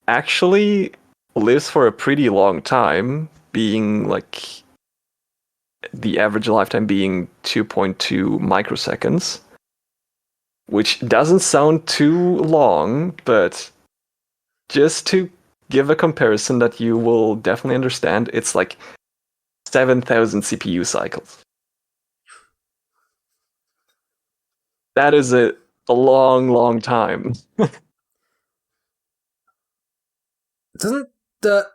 actually lives for a pretty long time, being like the average lifetime being 2.2 microseconds, which doesn't sound too long, but just to give a comparison that you will definitely understand, it's like 7,000 CPU cycles. That is a long, long time. Doesn't the...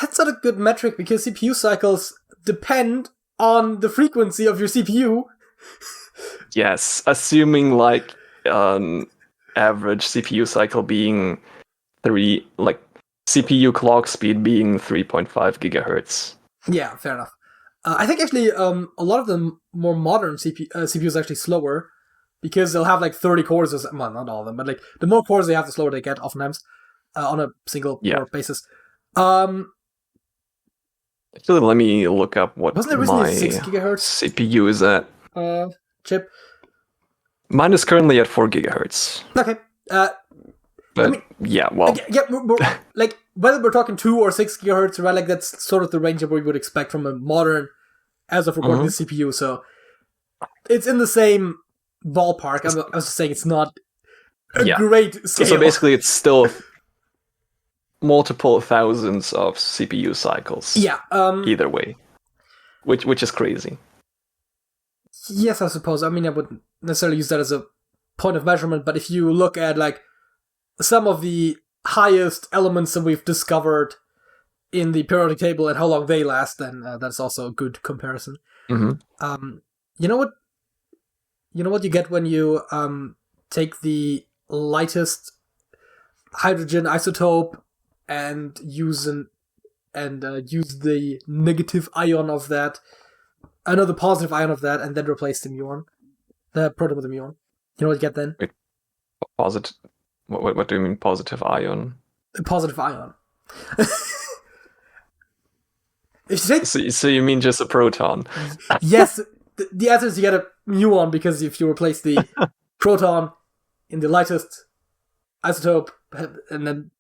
That's not a good metric, because CPU cycles depend on the frequency of your CPU. Yes, assuming like average CPU cycle being CPU clock speed being 3.5 gigahertz. Yeah, fair enough. I think actually a lot of the more modern CPU is actually slower, because they'll have like 30 cores, well, not all of them, but like the more cores they have, the slower they get oftentimes on a single core basis. Actually, let me look up what wasn't it originally my 6 gigahertz CPU is at. Chip? Mine is currently at 4 gigahertz. Okay. But I mean, yeah, well, we're, like whether we're talking 2 or 6 gigahertz, right? Like that's sort of the range that we would expect from a modern, as of recording, this CPU. So it's in the same ballpark. I was just saying it's not a great scale. So basically, it's still multiple thousands of CPU cycles. Yeah. Either way, which is crazy. Yes, I suppose. I mean, I wouldn't necessarily use that as a point of measurement, but if you look at like some of the highest elements that we've discovered in the periodic table and how long they last, then that's also a good comparison. Mm-hmm. You know what you get when you take the lightest hydrogen isotope and use the negative ion of that, another positive ion of that, and then replace the proton with the muon. You know what you get then? Wait, positive. What do you mean positive ion? A positive ion. If you take... So you mean just a proton? Yes, the answer is you get a muon, because if you replace the proton in the lightest isotope, and then,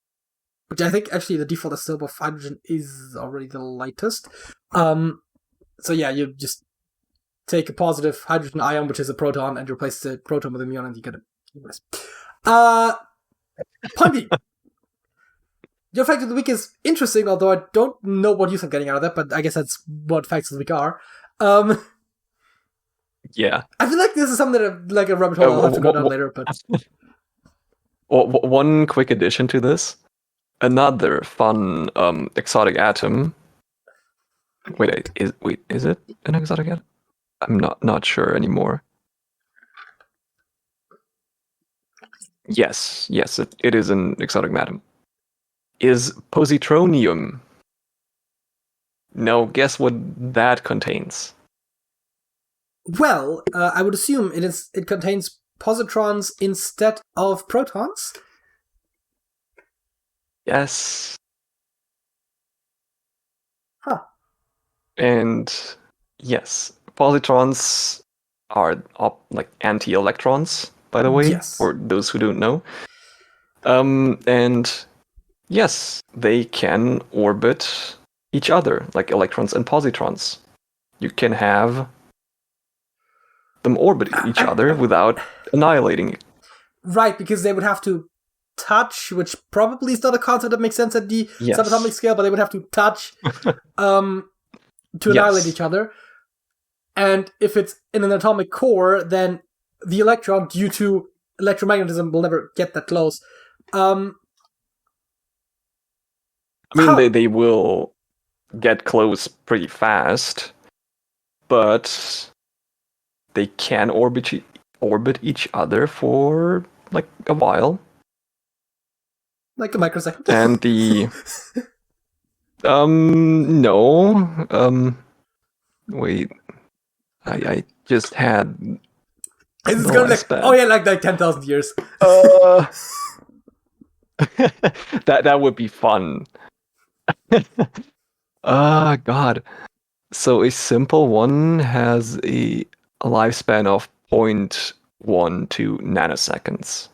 which I think actually the default isotope of hydrogen is already the lightest. So yeah, you just take a positive hydrogen ion, which is a proton, and replace the proton with a muon, and you get a... Point B. Your fact of the week is interesting, although I don't know what you're getting out of that, but I guess that's what facts of the week are. Yeah. I feel like this is something that like a rabbit hole I'll have to go down later, but... One quick addition to this. Another fun exotic atom. Wait, is it an exotic atom? I'm not sure anymore. Yes, it is an exotic atom. Is positronium. Now, guess what that contains? Well, I would assume it contains positrons instead of protons. Yes. Huh. And yes, positrons are like anti-electrons, by the way, Yes. for those who don't know. And yes, they can orbit each other, like electrons and positrons. You can have them orbit each other without annihilating it. Right, because they would have to touch, which probably is not a concept that makes sense at the subatomic scale, but they would have to touch to annihilate each other. And if it's in an atomic core, then the electron, due to electromagnetism, will never get that close. I mean, they will get close pretty fast, but they can orbit each other for like a while. Like a microsecond. And the no. Wait. I just had It's gonna like like 10,000 years. That would be fun. God. So a simple one has a lifespan of 0.12 nanoseconds.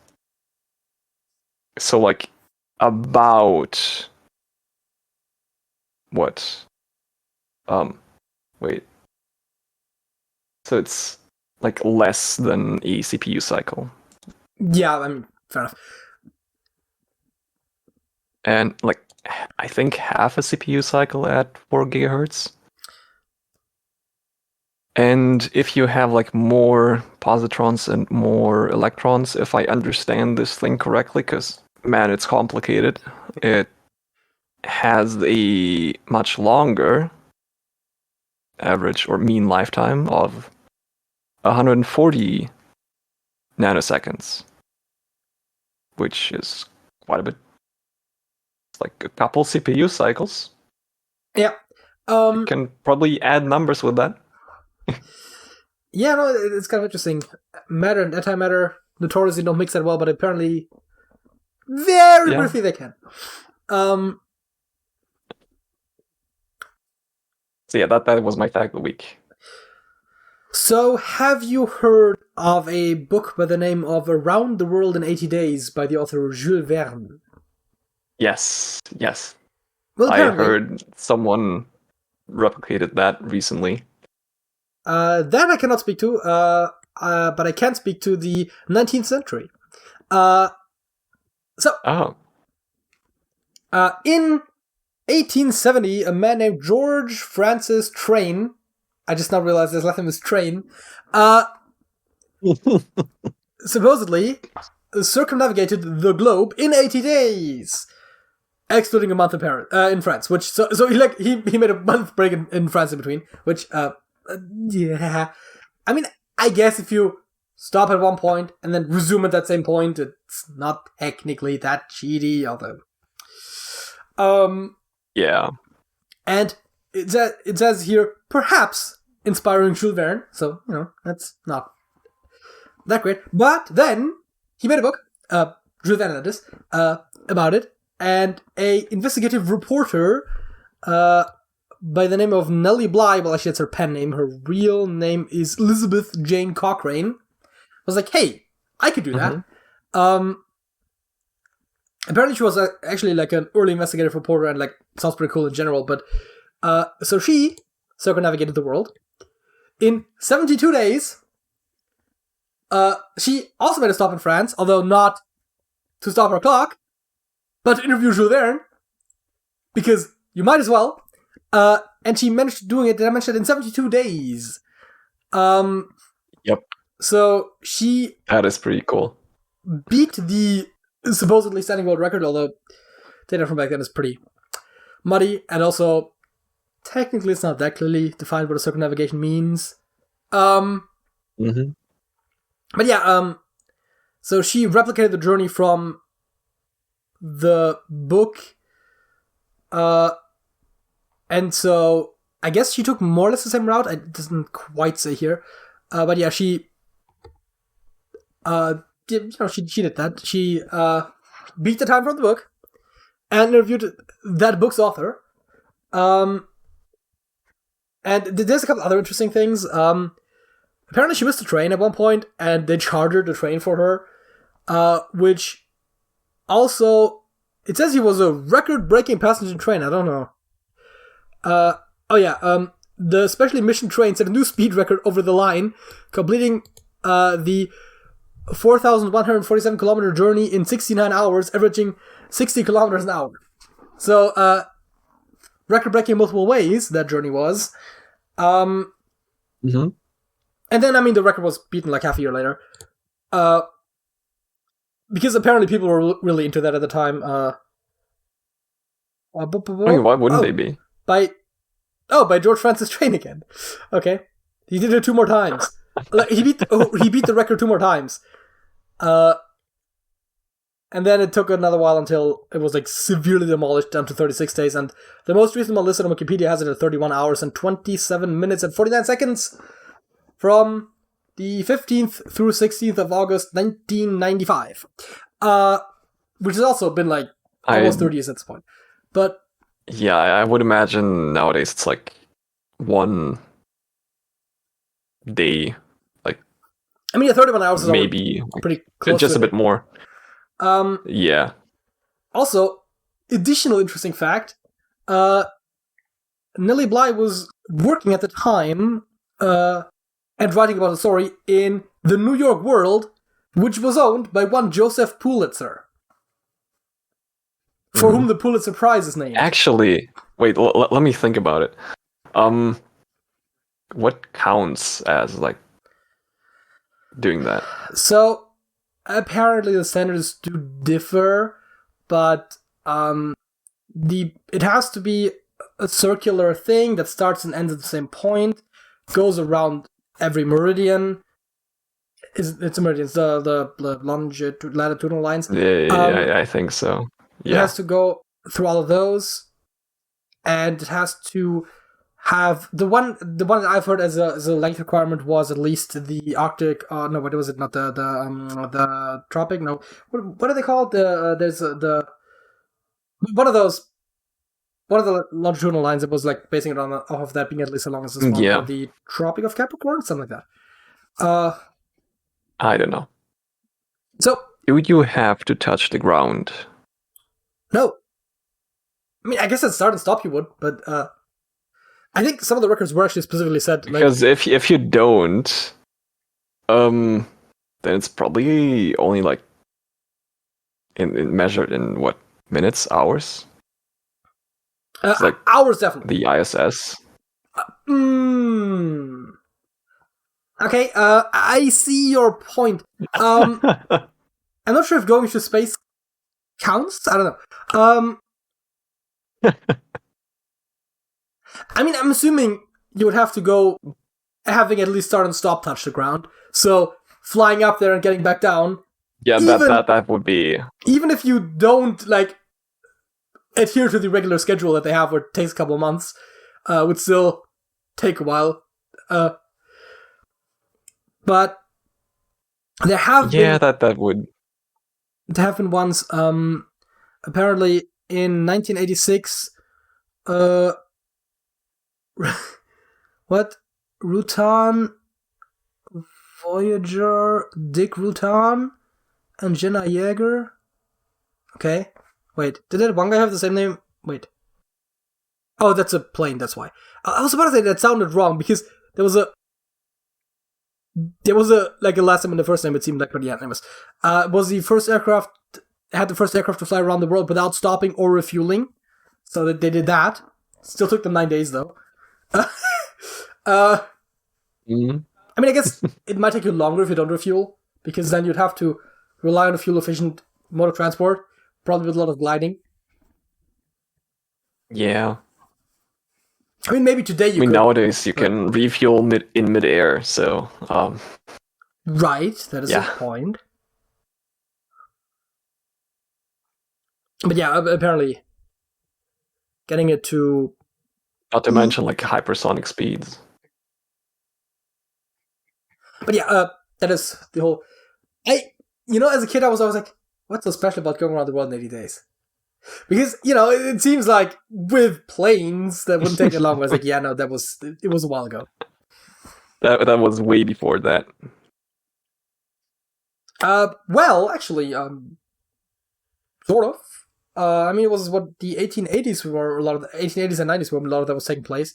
So like about what? Wait. So it's like less than a CPU cycle. Yeah, I mean, fair enough. And like I think half a CPU cycle at 4 gigahertz. And if you have like more positrons and more electrons, if I understand this thing correctly, because man, it's complicated, it has a much longer average or mean lifetime of 140 nanoseconds, which is quite a bit. It's like a couple CPU cycles. Yeah. You can probably add numbers with that. Yeah, no, it's kind of interesting. Matter and antimatter notoriously don't mix that well, but apparently very briefly they can. So yeah, that was my fact of the week. So, have you heard of a book by the name of Around the World in 80 Days by the author Jules Verne? Yes. Well, I heard someone replicated that recently. That I cannot speak to, but I can speak to the 19th century. In 1870, a man named George Francis Train, I just now realized his last name is Train, supposedly circumnavigated the globe in 80 days, excluding a month in France. Which so he made a month break in France in between. Which yeah, I mean, I guess if you stop at one point and then resume at that same point, it's not technically that cheaty, although. Yeah. And it says here, perhaps inspiring Jules Verne, so, that's not that great. But then, he made a book, Jules Verne that is, about it, and a investigative reporter, by the name of Nellie Bly, well, actually, it's her pen name, her real name is Elizabeth Jane Cochrane, was like, hey, I could do that. Apparently she was actually like an early investigative reporter and like sounds pretty cool in general, but so she circumnavigated the world in 72 days. She also made a stop in France, although not to stop her clock, but to interview Jules Verne, because you might as well. And she managed doing it, did I mention it, in 72 days. Yep. So she... That is pretty cool. Beat the supposedly standing world record, although data from back then is pretty muddy, and also technically it's not that clearly defined what a circumnavigation means. But yeah, so she replicated the journey from the book, and so I guess she took more or less the same route. It doesn't quite say here, but yeah, she she did that. She beat the time from the book and interviewed that book's author. And there's a couple other interesting things. Apparently she missed the train at one point, and they chartered the train for her, which also, it says he was a record-breaking passenger train. I don't know. The specially missioned train set a new speed record over the line, completing the 4,147 kilometer journey in 69 hours, averaging 60 kilometers an hour. So, record-breaking in multiple ways, that journey was. And then, I mean, the record was beaten like half a year later. because apparently people were really into that at the time. I mean, why wouldn't they be? By George Francis Train again. Okay, he did it 2 more times. he beat the record 2 more times. And then it took another while until it was like severely demolished down to 36 days. And the most recent one listed on Wikipedia has it at 31 hours and 27 minutes and 49 seconds from the 15th through 16th of August 1995. Which has also been like almost 30 years at this point. But yeah, I would imagine nowadays it's like 1 day. Like, I mean, 31 hours is maybe pretty close. Just a bit more. Yeah. Also, additional interesting fact, Nellie Bly was working at the time and writing about the story in the New York World, which was owned by one Joseph Pulitzer, for whom the Pulitzer Prize is named. Actually, wait, let me think about it. What counts as, like, doing that? So, apparently the standards do differ, but it has to be a circular thing that starts and ends at the same point, goes around every meridian. It's a meridian. It's the latitudinal lines. Yeah, I think so. Yeah. It has to go through all of those, and it has to have the one that I've heard as a length requirement was at least the Arctic. No, what was it? Not the tropic. No, what are they called? There's the one of the longitudinal lines that was like basing it on off of that being at least as long as this one. Yeah. The Tropic of Capricorn, something like that. I don't know. So do you have to touch the ground? No. I mean, I guess at start and stop you would, but I think some of the records were actually specifically said because if you don't, then it's probably only like in measured in what, minutes, hours? It's like hours, definitely. The ISS. Okay, I see your point. I'm not sure if going to space counts. I don't know. I mean, I'm assuming you would have to go having at least start and stop touch the ground. So flying up there and getting back down. Yeah, that would be. Even if you don't like adhere to the regular schedule that they have, where it takes a couple of months, would still take a while. But there have been. Yeah, that would. There have been ones. Apparently in 1986. What? Rutan, Voyager, Dick Rutan, and Jenna Yeager? Okay. Wait, did that one guy have the same name? Wait. Oh, that's a plane, that's why. I was about to say that sounded wrong, because there was a like a last name and the first name, it seemed like, but yeah, anyways. Was the first aircraft, had the first aircraft to fly around the world without stopping or refueling. So that they did that. Still took them 9 days, though. I mean, I guess it might take you longer if you don't refuel, because then you'd have to rely on a fuel-efficient mode of transport, probably with a lot of gliding. Yeah. I mean, maybe today you could. Nowadays you can refuel in midair, so... Right, that is a point. But yeah, apparently getting it to... Not to mention, like, hypersonic speeds. But yeah, that is the whole... as a kid, I was always like, what's so special about going around the world in 80 days? Because, it seems like with planes, that wouldn't take that long. I was like, yeah, no, it was a while ago. That was way before that. Well, actually, sort of. I mean, it was what the 1880s were, a lot of the 1880s and 90s were a lot of that was taking place.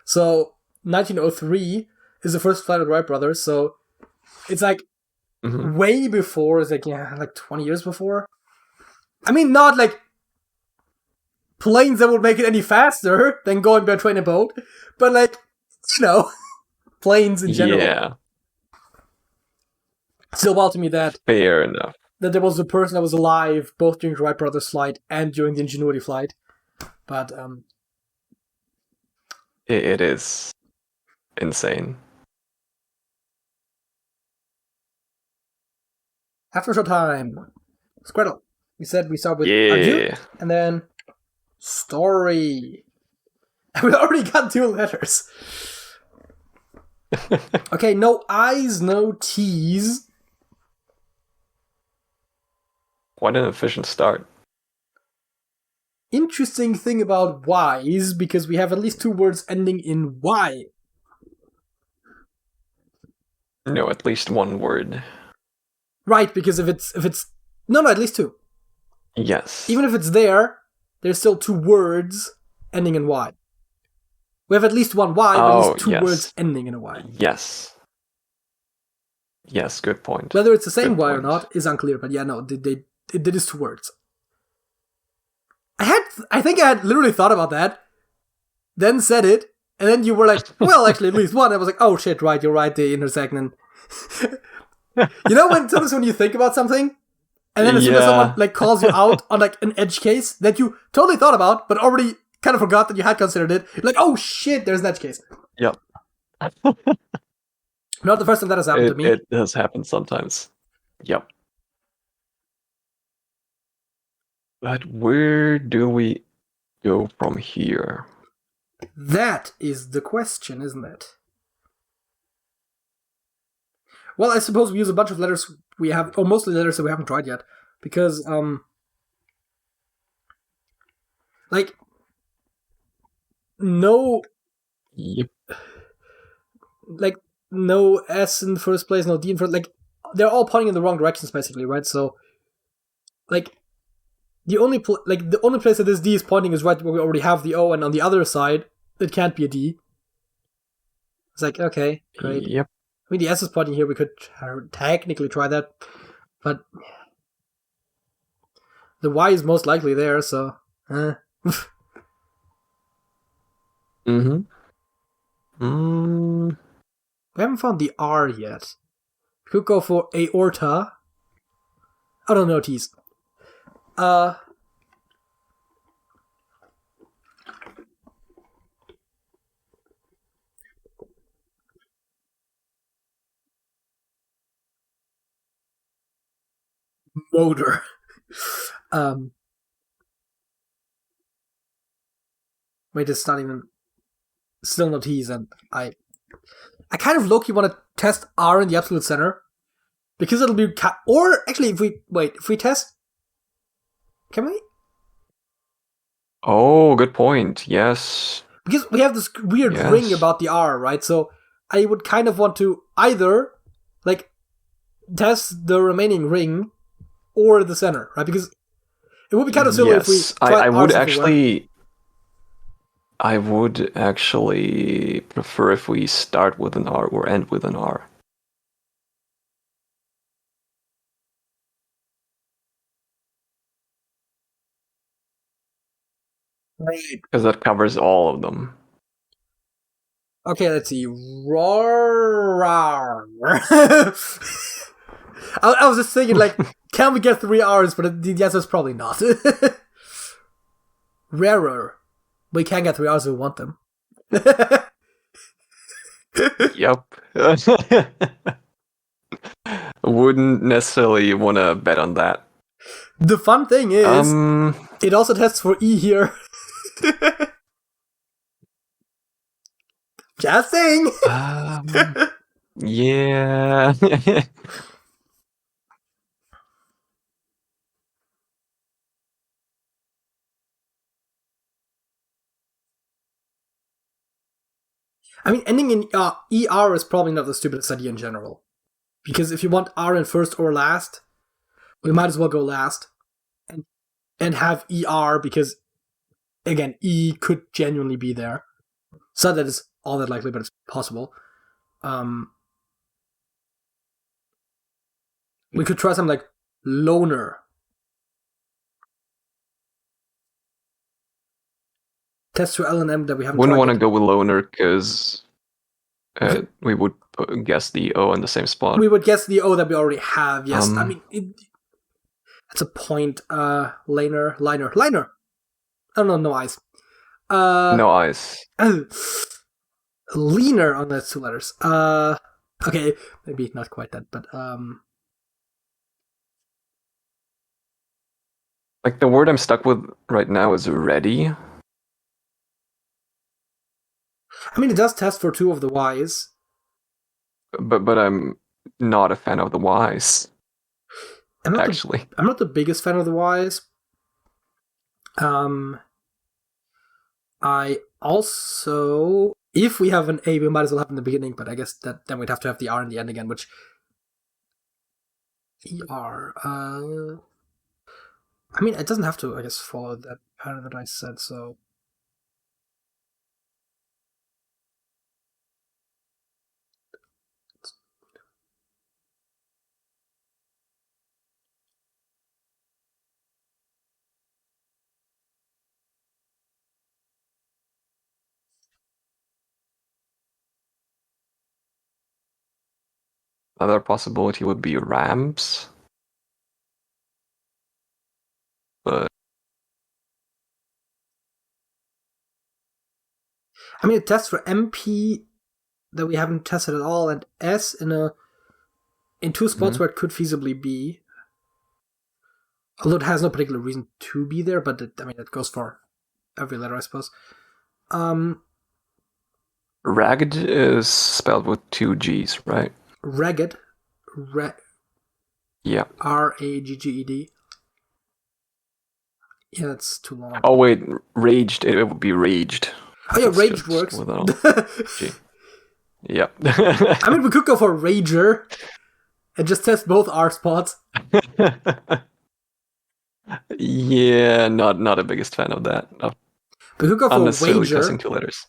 So 1903 is the first flight of the Wright brothers. So it's like way before. It's like 20 years before. I mean, not like planes that would make it any faster than going by train and boat, but like planes in general. Yeah. Still wild to me that fair enough. that there was a person that was alive both during the Wright brothers flight and during the Ingenuity flight. But it is insane. After show time, Squirtle. We said we start with Adieu, and then story. We already got 2 letters. Okay, no I's, no T's. What an efficient start. Interesting thing about Y's, because we have at least 2 words ending in Y. No, at least 1 word. Right, because if it's no, at least 2. Yes. Even if it's there's still 2 words ending in Y. We have at least 1 Y, but at least 2 words ending in a Y. Yes. Yes, good point. Whether it's the same Y or not is unclear, but yeah, no, it is 2 words. I think I had literally thought about that, then said it, and then you were like, well, actually, at least 1. I was like, oh shit, right, you're right, they intersect. And you know sometimes when you think about something, and then as soon as someone like calls you out on like an edge case that you totally thought about, but already kind of forgot that you had considered it, you're like, oh shit, there's an edge case. Yep. Not the first time that has happened to me. It does happen sometimes. Yep. But where do we go from here? That is the question, isn't it? Well, I suppose we use a bunch of letters we have, or mostly letters that we haven't tried yet, because, like, no, Yep. like, no S in the first place, no D in first, like, they're all pointing in the wrong directions, basically, right? So, like, the only place that this D is pointing is right where we already have the O, and on the other side, it can't be a D. It's like, okay, great. Yep. I mean, the S is pointing here, we could technically try that, but the Y is most likely there, so... Mm-hmm. We haven't found the R yet. We could go for aorta. I don't know, T's. Motor. Wait, it's not even... Still no T's, and I kind of low-key want to test R in the absolute center. Because it'll be... Or, actually, if we test... Can we? Oh, good point. Yes. Because we have this weird ring about the R, right? So I would kind of want to either, like, test the remaining ring or the center, right? Because it would be kind of silly if we tried I would actually prefer if we start with an R or end with an R. Right. Because that covers all of them. Okay, let's see. Roar. I was just thinking, like, can we get 3 R's? But the answer is probably not. Rarer. We can get 3 R's if we want them. Yep. Wouldn't necessarily want to bet on that. The fun thing is, it also tests for E here. Just saying. Yeah. I mean, ending in ER is probably not the stupidest idea in general. Because if you want R in first or last, we might as well go last. And have ER, because, again, E could genuinely be there. So that is all that likely, but it's possible. We could try something like loner. Test to L and M that we haven't Wouldn't tried want to yet. go with loner because we would guess the O in the same spot. We would guess the O that we already have, yes. I mean, That's a point. Liner. Oh no eyes. No eyes. Leaner on those 2 letters. Okay, maybe not quite that, but Like the word I'm stuck with right now is ready. I mean, it does test for 2 of the Y's. But I'm not a fan of the Y's. I'm not the biggest fan of the Y's. I also, if we have an A, we might as well have it in the beginning, but I guess that then we'd have to have the R in the end again, which ER. I mean, it doesn't have to, I guess, follow that pattern that I said, so. Another possibility would be ramps. But I mean, it tests for MP that we haven't tested at all, and S in 2 spots where it could feasibly be. Although it has no particular reason to be there, but it goes for every letter, I suppose. ragged is spelled with 2 G's, right? Ragged. Yeah. Ragged. Yeah, that's too long. Oh wait, raged. It would be raged. Oh yeah, raged works. Yeah. I mean, we could go for rager and just test both R spots. Yeah, not a biggest fan of that. No. We could go for unnecessarily wager. testing 2 letters.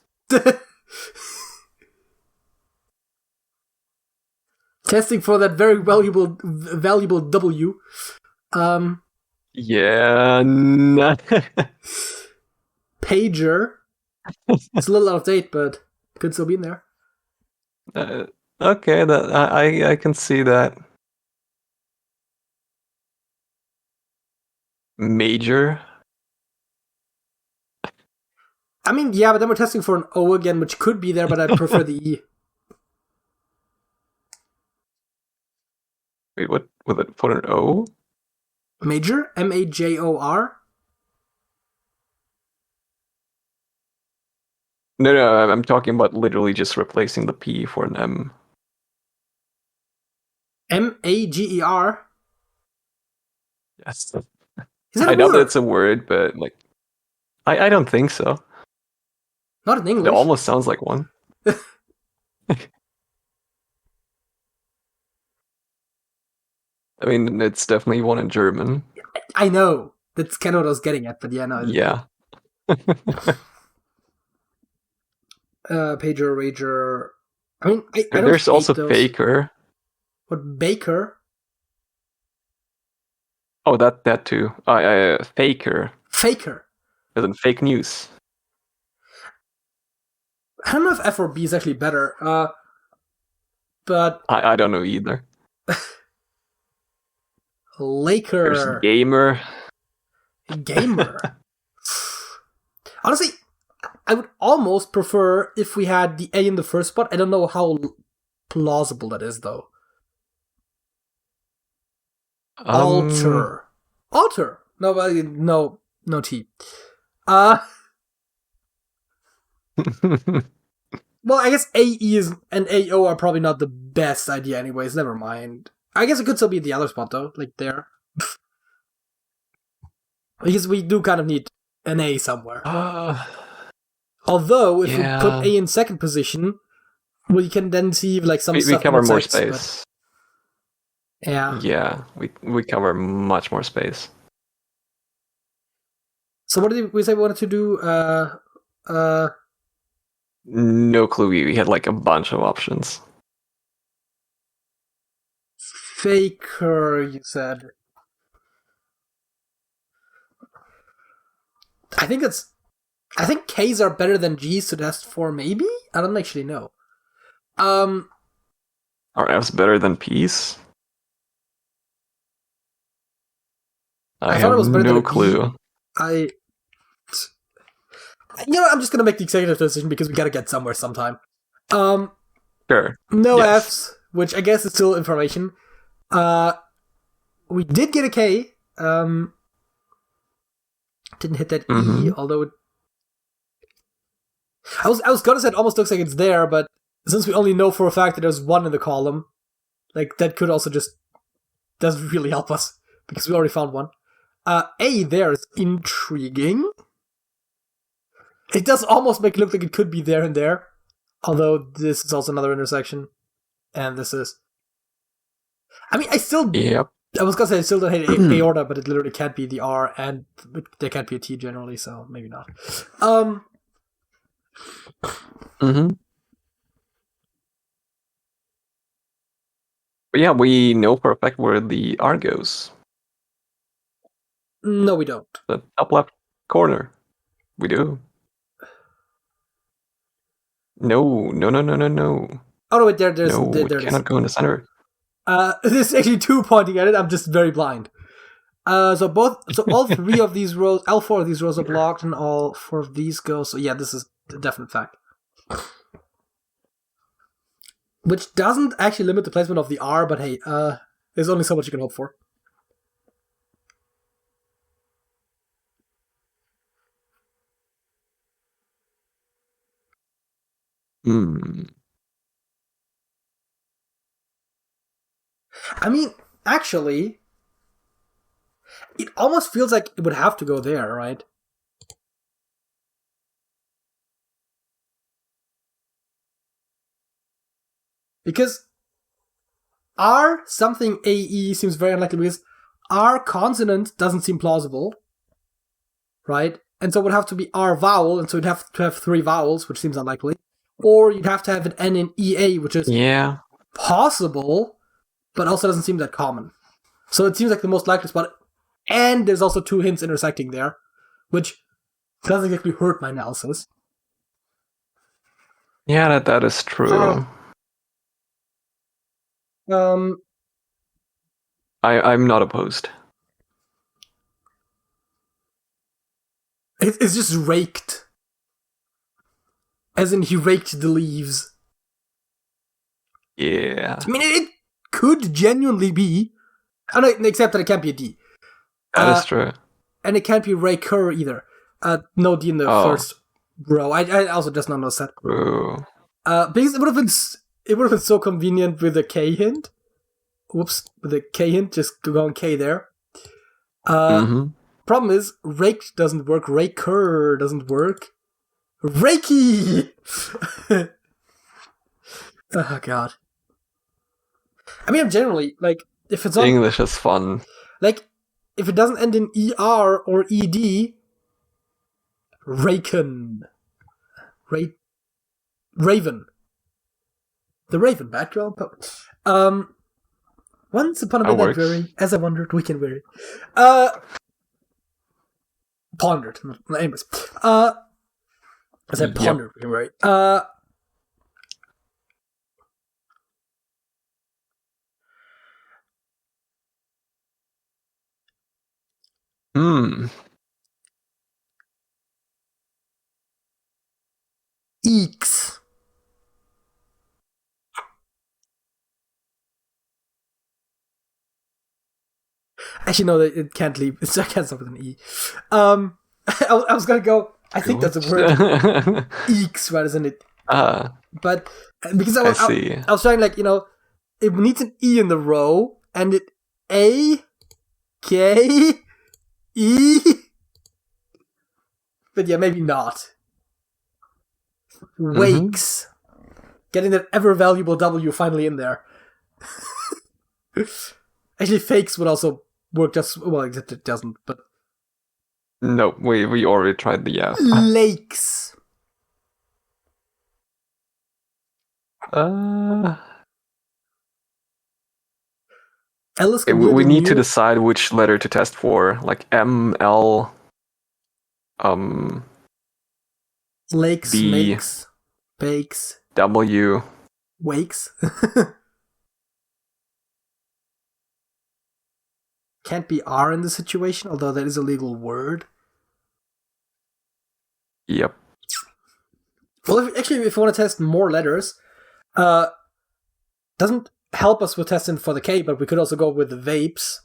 Testing for that very valuable W. Yeah. Pager. It's a little out of date, but could still be in there. Okay, that I can see that. Major. I mean, yeah, but then we're testing for an O again, which could be there, but I prefer the E. Wait, what? With it put an O? Major? M-A-J-O-R? No, I'm talking about literally just replacing the P for an M. M-A-G-E-R? Yes. Is that a I know word? that it's a word, but like, I don't think so. Not in English. It almost sounds like one. I mean, it's definitely one in German. I know. That's kind of what I was getting at, but yeah, no. Yeah. Pager, rager. I mean, I don't There's hate also those. faker. What, baker? Oh, that too. Faker. Faker. As in fake news. I don't know if F or B is actually better, but... I don't know either. Laker. There's gamer. Gamer. Honestly, I would almost prefer if we had the A in the first spot. I don't know how plausible that is, though. Alter. No T. Well, I guess AE and AO are probably not the best idea anyways. Never mind. I guess it could still be the other spot, though. Like there. Because we do kind of need an A somewhere. Although, if we put A in second position, we can then see like some stuff. We cover more space. But... Yeah. Yeah, we cover much more space. So what did we say we wanted to do? No clue. We had like a bunch of options. Faker, you said. I think K's are better than G's to test for, maybe? I don't actually know. Are F's better than P's? I thought have it was better than no a B. clue. I'm just gonna make the executive decision because we gotta get somewhere sometime. Sure. No Yes. Fs, which I guess is still information. We did get a K. Didn't hit that E, although I was gonna say it almost looks like it's there, but since we only know for a fact that there's 1 in the column, like that could also just doesn't really help us because we already found 1. A there is intriguing. It does almost make it look like it could be there and there, although this is also another intersection, and this is. I mean, Yep. I was gonna say I still don't hate aorta, but it literally can't be the R, and there can't be a T generally, so maybe not. But yeah, we know for a fact where the R goes. No, we don't. The top left corner. We do. No. Oh no, wait, there it it cannot is. go in the center. There's actually 2 pointing at it. I'm just very blind. So all 3 of these rows, all 4 of these rows are blocked, and all 4 of these go. So yeah, this is a definite fact. Which doesn't actually limit the placement of the R, but hey, there's only so much you can hope for. I mean, actually, it almost feels like it would have to go there, right? Because R something AE seems very unlikely because R consonant doesn't seem plausible, right? And so it would have to be R vowel, and so you'd have to have 3 vowels, which seems unlikely. Or you'd have to have an N in EA, which is possible, but also doesn't seem that common. So it seems like the most likely spot. And there's also 2 hints intersecting there, which doesn't exactly hurt my analysis. Yeah, that is true. I'm not opposed. It's just raked. As in, he raked the leaves. Yeah. I mean, it could genuinely be. Oh, no, except that it can't be a D. That is true. And it can't be raker either. No D in the first row. I also just not noticed that. True. Because it would have been so convenient with a K hint. Whoops, with a K hint, just going K there. Problem is, raked doesn't work. Raker doesn't work. Reiki! Oh, God. I mean, I'm generally, like, if it's on... English is fun. Like, if it doesn't end in ER or ED, Raken. Raven. The Raven, background poet. Once upon a midnight weary, as I wondered, we can weary. Pondered. Anyways. As I pondered, we can weary. Eeks. Actually, no, it can't leave. It can't start with an E. I was gonna go. I think that's a word. Eeks, right? Isn't it? But because I was trying, like, it needs an E in the row, and it A, K, E. But yeah, maybe not. Wakes. Getting that ever valuable W finally in there. Actually, fakes would also work just well, except it doesn't. But no, we already tried the lakes. We need to decide which letter to test for, like M, L, lakes, B, makes, bakes, W, wakes. can't be R in this situation, although that is a legal word. Yep. Well, if you want to test more letters, doesn't help us with testing for the K, but we could also go with the vapes.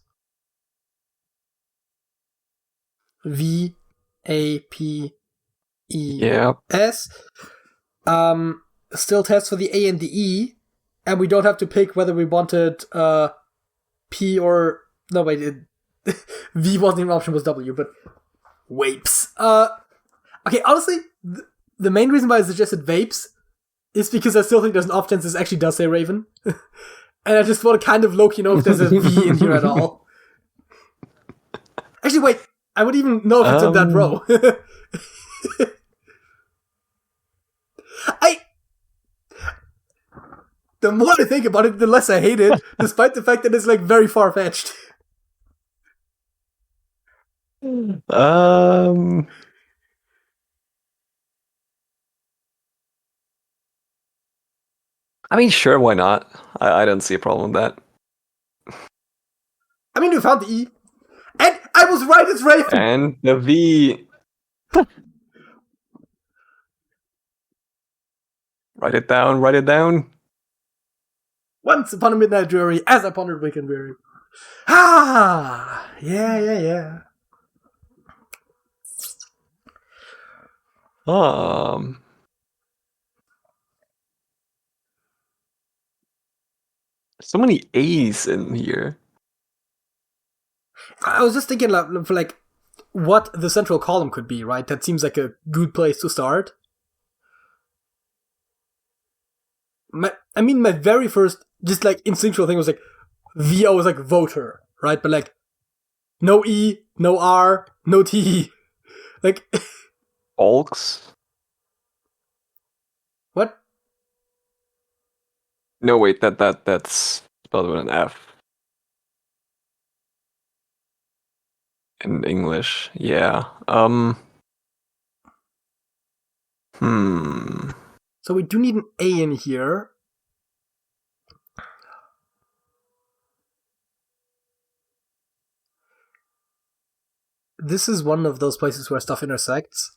VAPES. Yep. Still test for the A and the E, and we don't have to pick whether we wanted P or... No, wait, V wasn't even an option, was W, but... Vapes. Okay, honestly, the main reason why I suggested vapes is because I still think there's an off chance this actually does say Raven. And I just want to kind of low-key know if there's a V in here at all. Actually, wait, I would even know if it's in that row. The more I think about it, the less I hate it, despite the fact that it's like very far-fetched. I mean, sure, why not? I don't see a problem with that. I mean, we found the E. And I was right, it's Raven! And the V. Write it down. Once upon a midnight dreary, as I pondered weekend weary. Ah! Yeah. So many A's in here. I was just thinking for like what the central column could be, right? That seems like a good place to start. My very first, just like instinctual thing was like, VO was like voter, right? But like, no E, no R, no T. Like... Folks? What? No, wait, that's spelled with an F. In English, yeah. So we do need an A in here. This is one of those places where stuff intersects.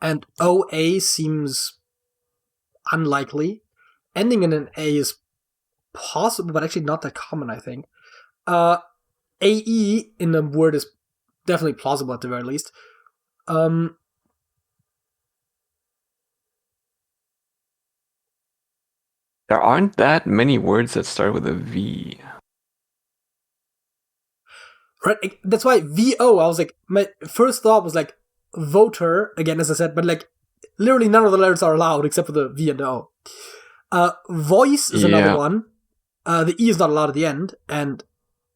And OA seems unlikely. Ending in an A is possible, but actually not that common, I think. AE in the word is definitely plausible at the very least. There aren't that many words that start with a V. Right, that's why VO, I was like, my first thought was like, voter, again, as I said, but like, literally none of the letters are allowed except for the V and the O. Voice is another one. The E is not allowed at the end, and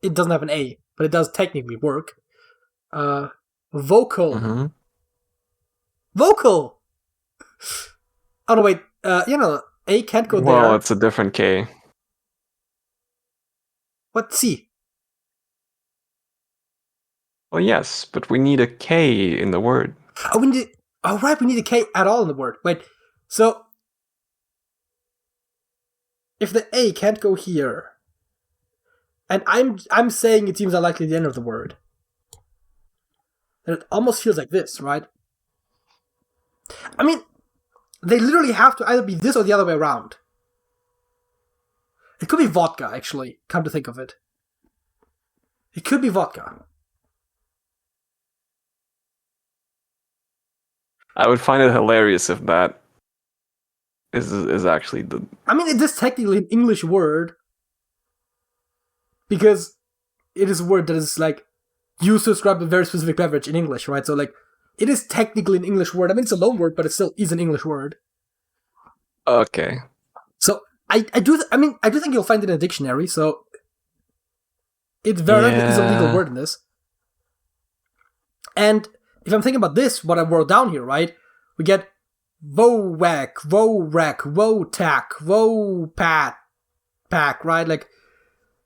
it doesn't have an A, but it does technically work. Vocal. Mm-hmm. Vocal! Oh, no, wait. A can't go there. Well, it's a different K. What? C? Well, yes, but we need a K in the word. Oh, we need a K at all in the word. Wait, so if the A can't go here, and I'm saying it seems unlikely at the end of the word, then it almost feels like this, right? I mean, they literally have to either be this or the other way around. It could be vodka, actually, come to think of it. It could be vodka. I would find it hilarious if that is actually the... I mean, it is technically an English word, because it is a word that is, like, used to describe a very specific beverage in English, right? So, like, it is technically an English word. I mean, it's a loan word, but it still is an English word. Okay. So, I do think you'll find it in a dictionary, so it very likely is a legal word in this. And if I'm thinking about this, what I wrote down here, right? We get vo-wack, vo-rec, vo-tack, vo-pat, pack, right? Like,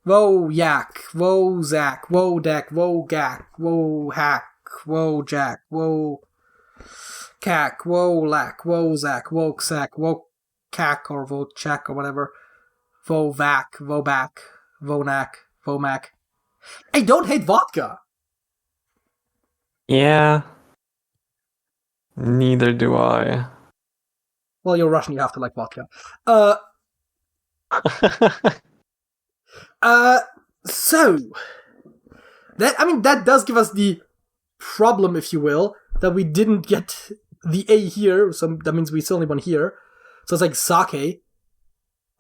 vo-yak, vo-zack, vo-deck, vo-gack, vo-hack, vo-jack, vo-cack, vo-lack, vo-zack, vo-sack, vo-cack, or vo-chack, or whatever. Vo-vac, vo-back, vo-nack, vo-mac. I don't hate vodka. Yeah. Neither do I. Well, you're Russian, you have to like vodka. So that does give us the problem, if you will, that we didn't get the A here, so that means we still need one here. So it's like sake.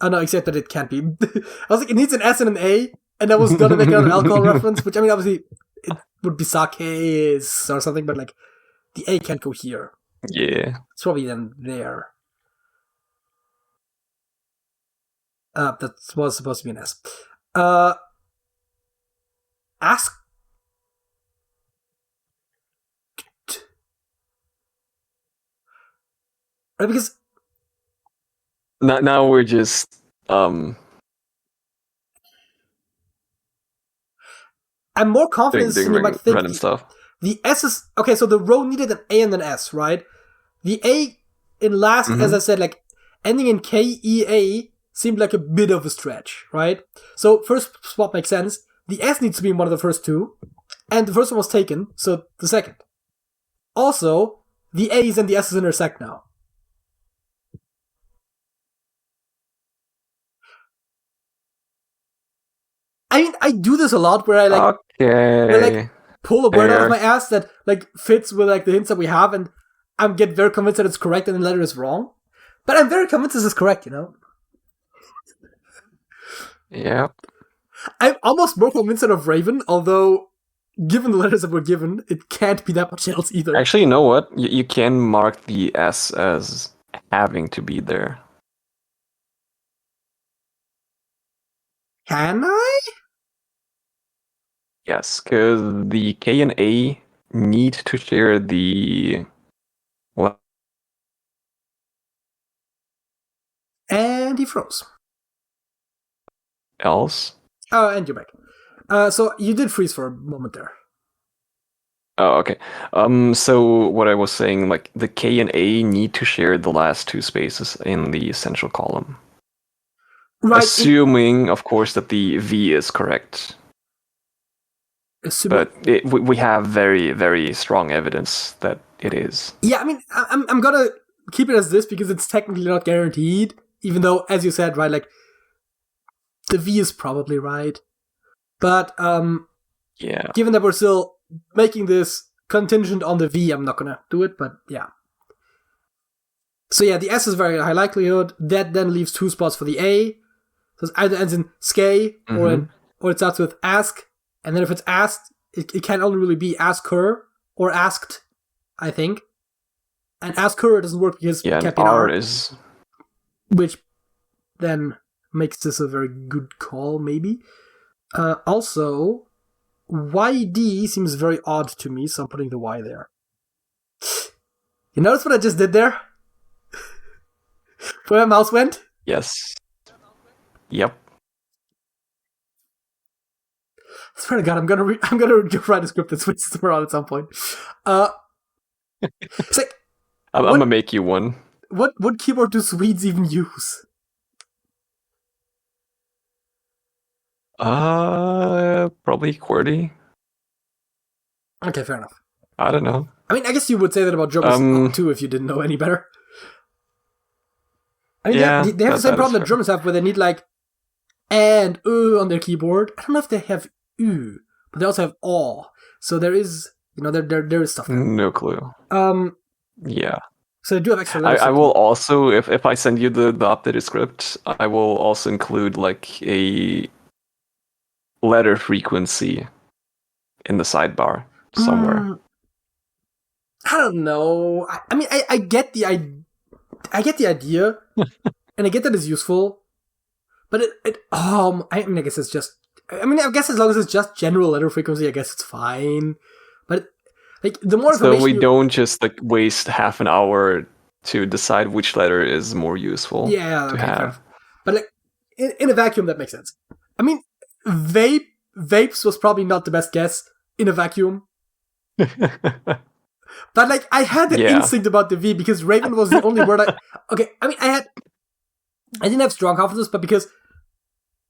Oh no, except that it can't be. I was like, it needs an S and an A, and I was gonna make another alcohol reference, which obviously it would be sake or something, but like the A can't go here. Yeah. It's probably then there. That was supposed to be an S. Ask. Right, because now we're just I'm more confident doing than you might think. random stuff. The S is okay. So the row needed an A and an S, right? The A in last, as I said, like ending in KEA seemed like a bit of a stretch, right? So first spot makes sense. The S needs to be in one of the first two, and the first one was taken, so the second. Also, the A's and the S's intersect now. I do this a lot where I pull a word out of my ass that like fits with like the hints that we have, and I get very convinced that it's correct and the letter is wrong. But I'm very convinced this is correct, Yeah. I'm almost more convinced of Raven, although given the letters that were given, it can't be that much else either. Actually, you know what? You can mark the S as having to be there. Can I? Yes, because the K and A need to share the... What? And he froze. Else? Oh, and you're back. So you did freeze for a moment there. Oh, okay. So what I was saying, like, the K and A need to share the last two spaces in the essential column. Right. Assuming, of course, that the V is correct. But we have very, very strong evidence that it is. Yeah, I'm gonna keep it as this because it's technically not guaranteed, even though, as you said, right, like, the V is probably right. But, yeah. Given that we're still making this contingent on the V, I'm not gonna do it, but yeah. So yeah, the S is very high likelihood. That then leaves two spots for the A. So it either ends in skay or it starts with ask. And then if it's asked, it can only really be ask her or asked, I think. And ask her doesn't work because it can't be an R. Is... Which then makes this a very good call, maybe. Also, YD seems very odd to me, so I'm putting the Y there. You notice what I just did there? Where my mouse went? Yes. Yep. I swear to God, I'm gonna write a script that switches them around at some point. It's like, I'm gonna make you one. What keyboard do Swedes even use? Probably QWERTY. Okay, fair enough. I don't know. I guess you would say that about Germans too if you didn't know any better. They have the same problem that Germans have, where they need like and on their keyboard. I don't know if they have but they also have aw. So there is, there is stuff there. No clue. Yeah. So they do have extra letters. I will also, if I send you the updated script, I will also include like a letter frequency in the sidebar somewhere. I don't know. I get the idea, and I get that it's useful, but I guess it's just. I guess as long as it's just general letter frequency, I guess it's fine. But like the more information, so we don't just like waste half an hour to decide which letter is more useful. Yeah, okay, fair enough. But like in a vacuum, that makes sense. Vapes was probably not the best guess in a vacuum. But like I had an instinct about the V because Raven was the only word I didn't have strong confidence, but because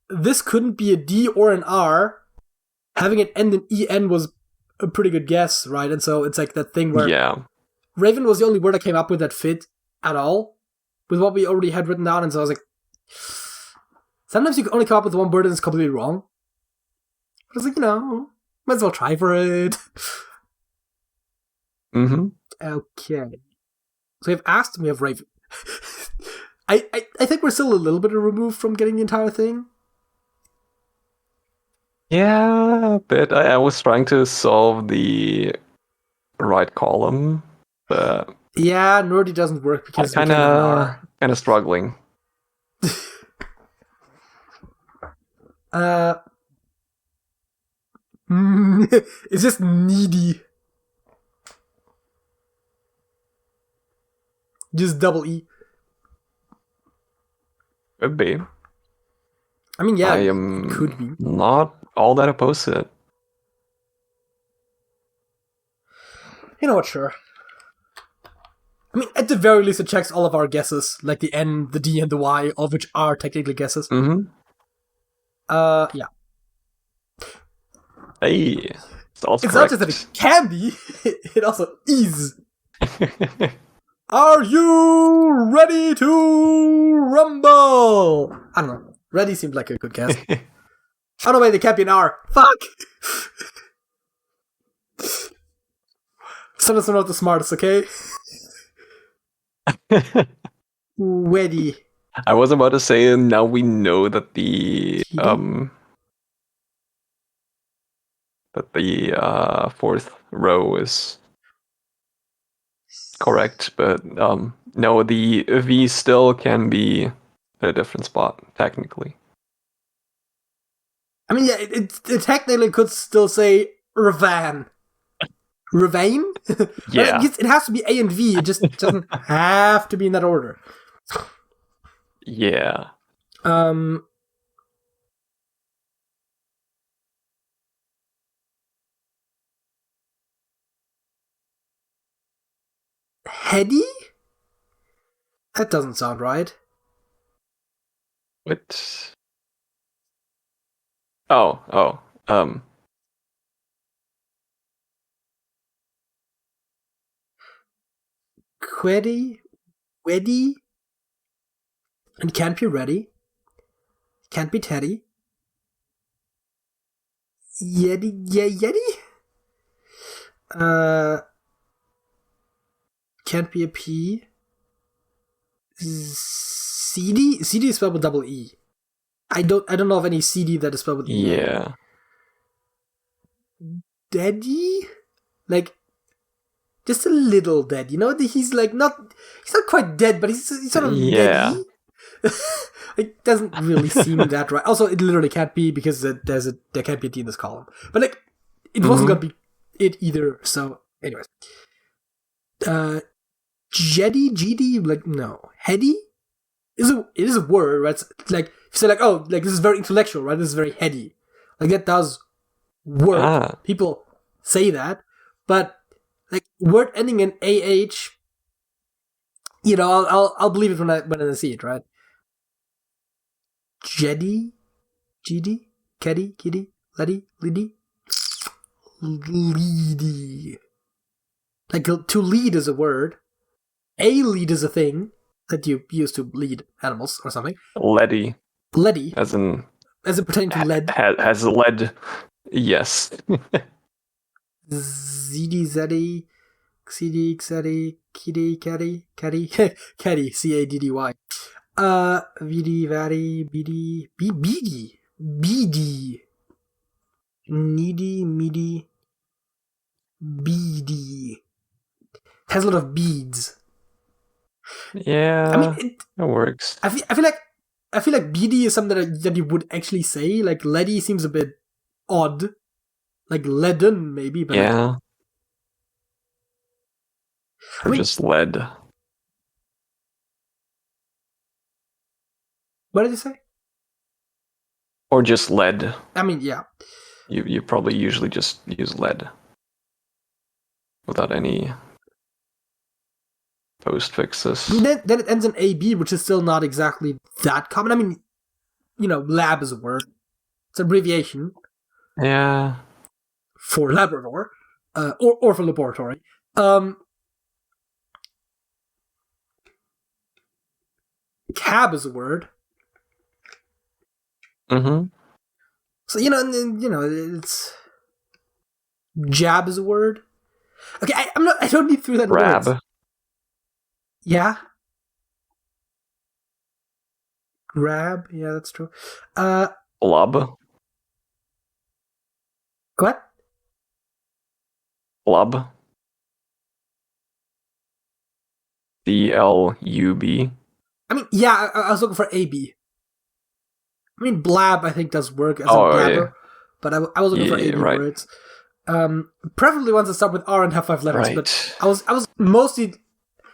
this couldn't be a D or an R, having it end in en was a pretty good guess, right? And so it's like that thing where Raven was the only word I came up with that fit at all with what we already had written down, and so I was like, sometimes you can only come up with one word and it's completely wrong. But I was like, might as well try for it. Mm-hmm. Okay. So we have asked and we have Raven. I think we're still a little bit removed from getting the entire thing. Yeah, but I was trying to solve the right column, but yeah, nerdy doesn't work because kind of struggling. It's just needy. Just double E. Could be. I mean, yeah, I am could be. not all that opposed to it. You know what, sure. I mean, at the very least, it checks all of our guesses, like the N, the D, and the Y, all of which are technically guesses. Mm-hmm. Yeah. Hey, it's not just that it can be, it also is. Are you ready to rumble? I don't know. Ready seemed like a good guess. Oh no, wait, there can't be an R. Fuck! Some of us are not the smartest, okay? Ready. I was about to say, now we know that the fourth row is correct, but no, the V still can be at a different spot, technically. I mean, yeah, it technically could still say Ravan. Ravane? Yeah. It has to be A and V, it just doesn't have to be in that order. Yeah. Heady? That doesn't sound right. What? Oh. Queddy? Weddy? And can't be ready. Can't be Teddy. Yeti? Can't be a P. CD? CD is spelled with double E. I don't know of any CD that is spelled with E. Yeah. Daddy? Like, just a little dead. He's like not quite dead, but he's sort of deady. It doesn't really seem that right. Also, it literally can't be because there can't be a D in this column. But like, it wasn't gonna be it either. So, anyways, Jetty, GD, like no, heady it is a word, right? It's like if you say like, oh, like this is very intellectual, right? This is very heady. Like that does work. People say that, but like word ending in AH, I'll believe it when I see it, right? Jeddy, GD, Keddy, Kitty, Letty, Liddy, Leady. Like to lead is a word. A lead is a thing that you use to lead animals or something. Leady. As in pertaining to lead. Has lead. Yes. Zeddy, Zeddy, CD, Xeddy, Kitty, Caddy, Caddy, Caddy, CADDY. Vidi, Vadi, Bidi, Beady, Beady, Needy, Meaty, Beady. Has a lot of beads. Yeah, I mean, it works. I feel like beady is something that you would actually say. Like leady seems a bit odd. Like leaden, maybe, but yeah. Or just lead. What did you say? Or just lead. I mean, yeah. You probably usually just use lead without any postfixes. Then it ends in AB, which is still not exactly that common. I mean, lab is a word. It's an abbreviation. Yeah. for Labrador, or for laboratory. Cab is a word. Mm-hmm. So it's jab is a word. Okay, I don't need three letter words. Grab. Yeah. Grab. Yeah, that's true. Blub. What? Blub. BLUB. I mean, yeah, I was looking for AB. I mean, blab I think does work as in Oh, blabber, but I was looking for yeah, AB right. words. Preferably ones that start with R and have 5 letters. Right. But I was mostly.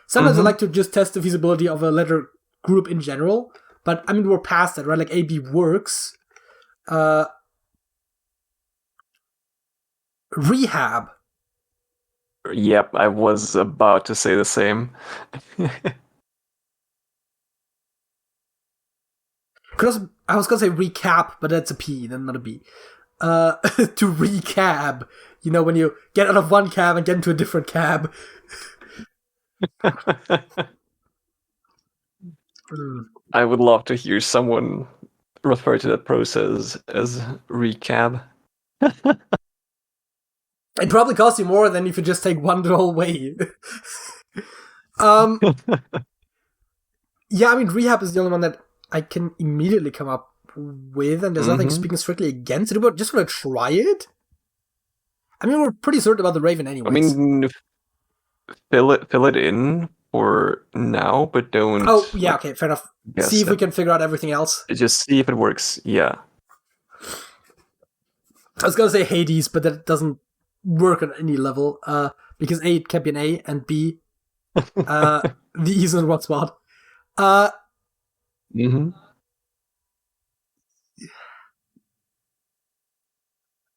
Sometimes I like to just test the feasibility of a letter group in general. But I mean, we're past that, right? Like AB works. Rehab. Yep, I was about to say the same. Because I was gonna say recap, but that's a P, then not a B. To recab, when you get out of one cab and get into a different cab. I would love to hear someone refer to that process as recap. It probably costs you more than if you just take one the whole way. Yeah, I mean, rehab is the only one that I can immediately come up with, and there's nothing speaking strictly against it, but just want to try it. I mean, we're pretty certain about the Raven anyways. I mean, fill it in for now, but don't. Oh, yeah, okay, fair enough. See if we can figure out everything else. Just see if it works, yeah. I was gonna say Hades, but that doesn't work on any level, because A, it can't be an A, and B, the E's in one spot.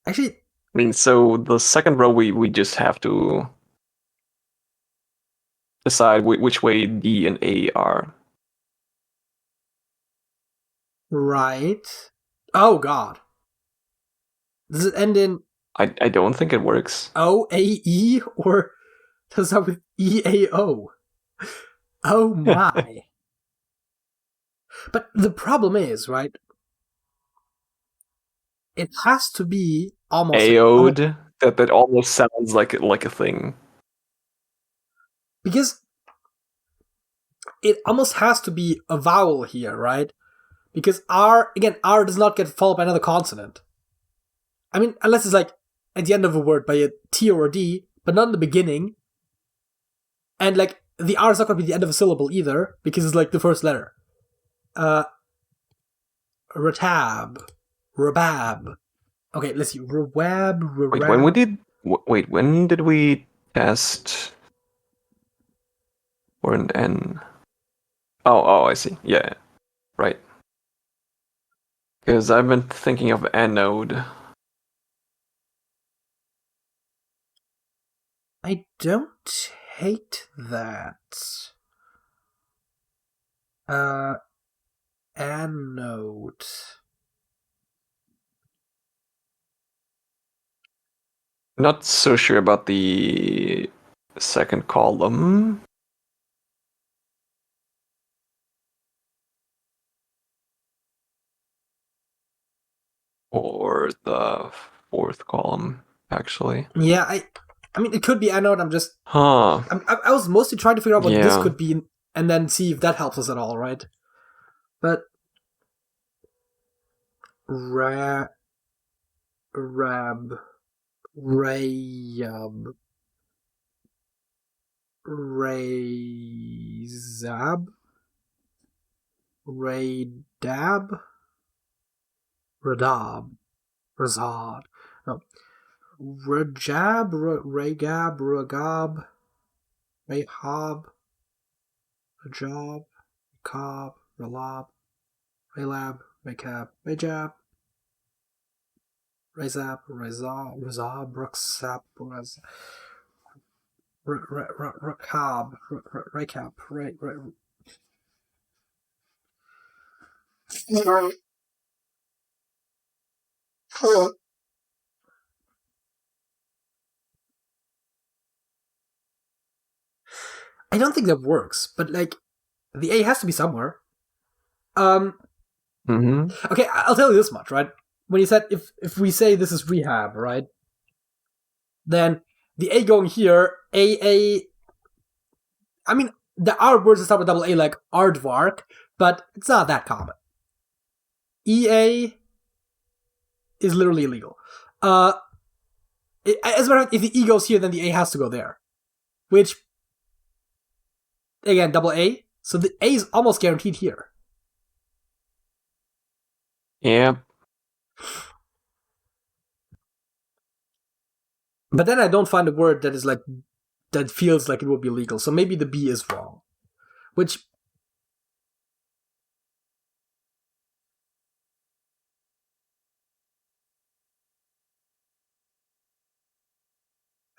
Actually, I mean, so the second row, we just have to decide which way D and A are. right. Oh, God. Does it end in I don't think it works. O-A-E, or does it start with E-A-O? Oh, my. But the problem is, right, it has to be almost... Aode? That almost sounds like a thing. Because it almost has to be a vowel here, right? Because R does not get followed by another consonant. I mean, unless it's like at the end of a word by a T or a D, but not in the beginning. And like, the R is not going to be the end of a syllable either, because it's like the first letter. Retab. Rebab. Okay, let's see. Rewab. Wait, when did we test for an N? Oh, I see. Yeah, right. Because I've been thinking of anode. I don't hate that. Anode. Not so sure about the second column. Or the fourth column, actually. Yeah, I mean, it could be anode. I'm just... Huh. I was mostly trying to figure out what this could be, and then see if that helps us at all, right? But... Rab... Rayab... Rayzab... Raydab... Radab... Razad... No. Rajab... Raygab... Ragab... Rayhab... Rajab... Cobb... Ralab... Raylab... Raycab... Rayjab... Razab, Razab, Ruxap, Rakab, Rakap, don't think that works, but like the A has to be somewhere. Okay, I'll tell you this much, right? When you said if we say this is rehab, right? Then the A going here, A. I mean, there are words that start with double A like aardvark, but it's not that common. EA is literally illegal. As a matter of fact, if the E goes here, then the A has to go there. Which, again, double A. So the A is almost guaranteed here. Yeah. But then I don't find a word that is like that feels like it would be legal. So maybe the B is wrong. Which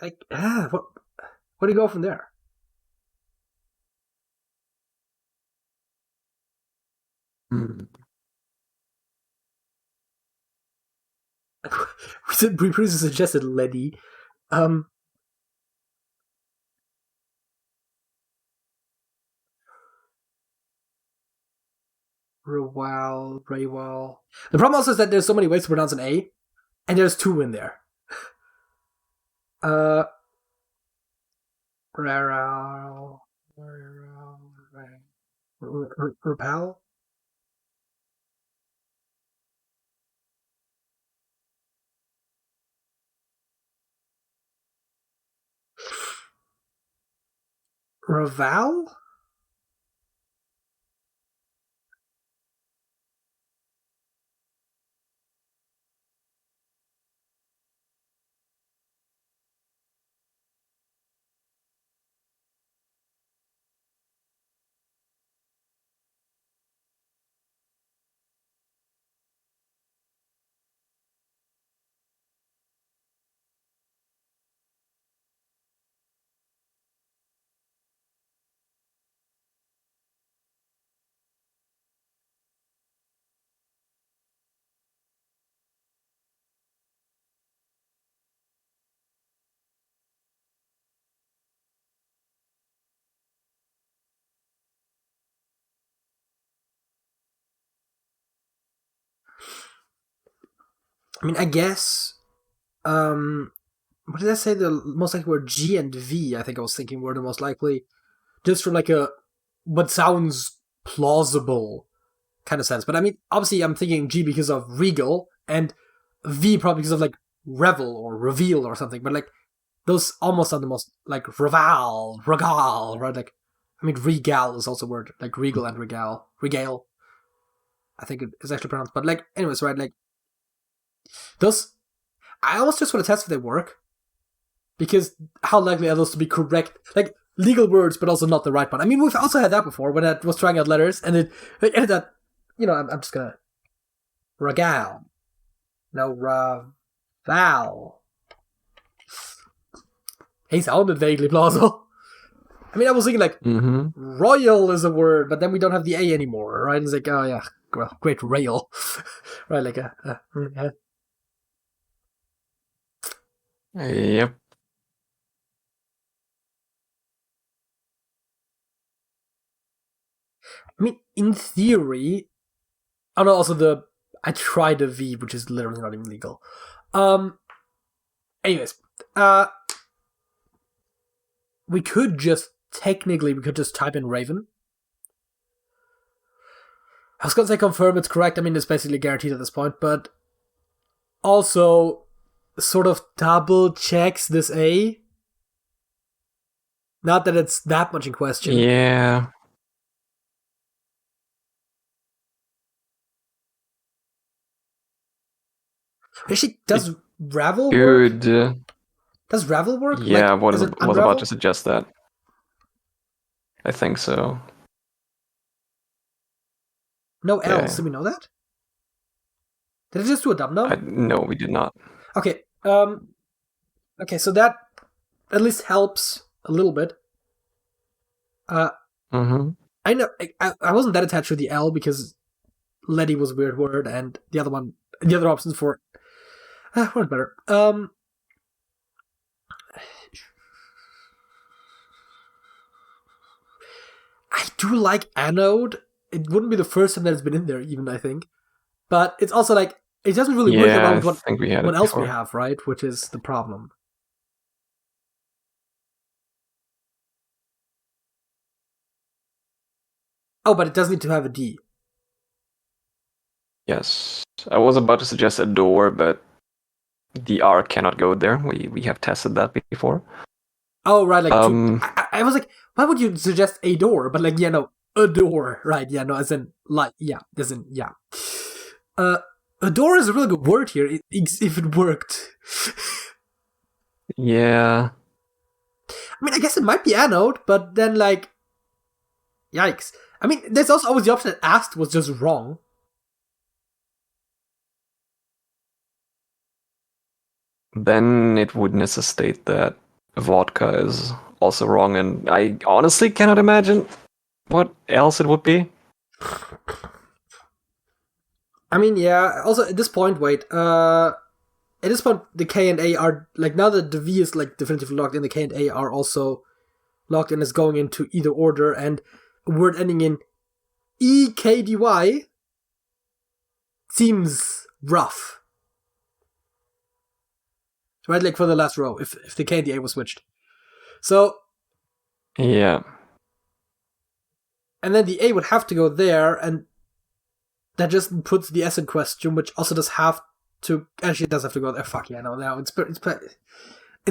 like what do you go from there? We previously suggested Letty. Raywal. The problem also is that there's so many ways to pronounce an A, and there's two in there. Repel? Raval? I mean, I guess. What did I say? The most likely were G and V. I think I was thinking were the most likely, just from like a what sounds plausible kind of sense. But I mean, obviously, I'm thinking G because of regal, and V probably because of like revel or reveal or something. But like those almost sound the most like regal, right? Like, I mean, regal is also a word like regal and regale. I think it is actually pronounced. But like, anyways, right? Like those, I almost just want to test if they work. Because how likely are those to be correct? Like, legal words, but also not the right one. I mean, we've also had that before when I was trying out letters, and it ended up, I'm just gonna. Regal. No, Raval. He sounded vaguely plausible. I mean, I was thinking, like, royal is a word, but then we don't have the A anymore, right? And it's like, oh, yeah, well, great rail. Right, like Yep. I mean, in theory, oh no, also I tried a V, which is literally not even legal. Anyways, we could just type in Raven. I was gonna say confirm it's correct. I mean, it's basically guaranteed at this point, but also sort of double checks this A. Not that it's that much in question. Yeah. Actually, does Ravel Good. work? Does Ravel work? Yeah, like, was about to suggest that. I think so. No L's, do we know that? Did it just do a dum-dum? No, we did not. Okay, okay, so that at least helps a little bit. I know, I wasn't that attached to the L because Letty was a weird word, and the other options for weren't better. I do like anode. It wouldn't be the first time that it's been in there, even, I think. But it's also like, it doesn't really work Yeah, around with I think we had what it else we before. have, right? Which is the problem. Oh, but it does need to have a D. Yes. I was about to suggest a door, but the R cannot go there. We have tested that before. Oh, right, like I was like, why would you suggest a door? But like, yeah, no, a door, right? Yeah, no, as in like, yeah, as in yeah. A door is a really good word here. If it worked, Yeah. I mean, I guess it might be anode, but then like, yikes. I mean, there's also always the option that asked was just wrong. Then it would necessitate that vodka is also wrong, and I honestly cannot imagine what else it would be. I mean, yeah. Also, at this point, wait. At this point, the K and A are like now that the V is like definitively locked in. The K and A are also locked in, is going into either order, and a word ending in EKDY seems rough. Right, like for the last row, if the K and the A was switched. So, Yeah. and then the A would have to go there, and that just puts the S in question, which also does have to. Actually, it does have to go there. Fuck yeah, no, now it's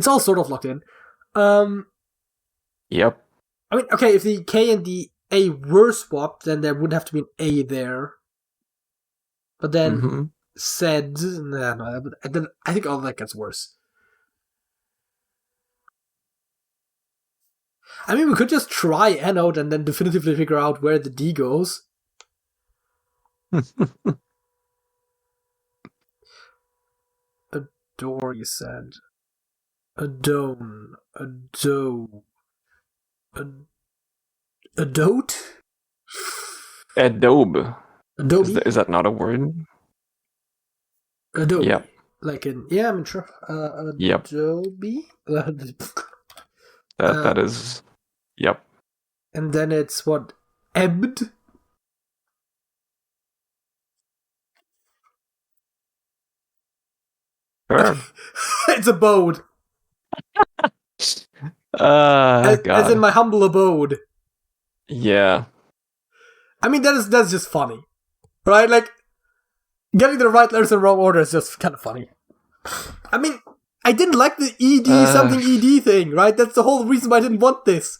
all sort of locked in. Yep. I mean, okay, if the K and the A were swapped, then there would have to be an A there. But then said, no, I think all that gets worse. I mean, we could just try anode and then definitively figure out where the D goes. A door, you said. A dome. A doe. A dote? Adobe. Adobe? Is that not a word? Adobe. Yep. Like in, yeah, I'm sure. Yep. Adobe? That is. Yep. And then it's what? Ebbed? Sure. It's abode. God. As in my humble abode. Yeah. I mean, that's just funny. Right? Like, getting the right letters in the wrong order is just kind of funny. I mean, I didn't like the ED something ED thing, right? That's the whole reason why I didn't want this.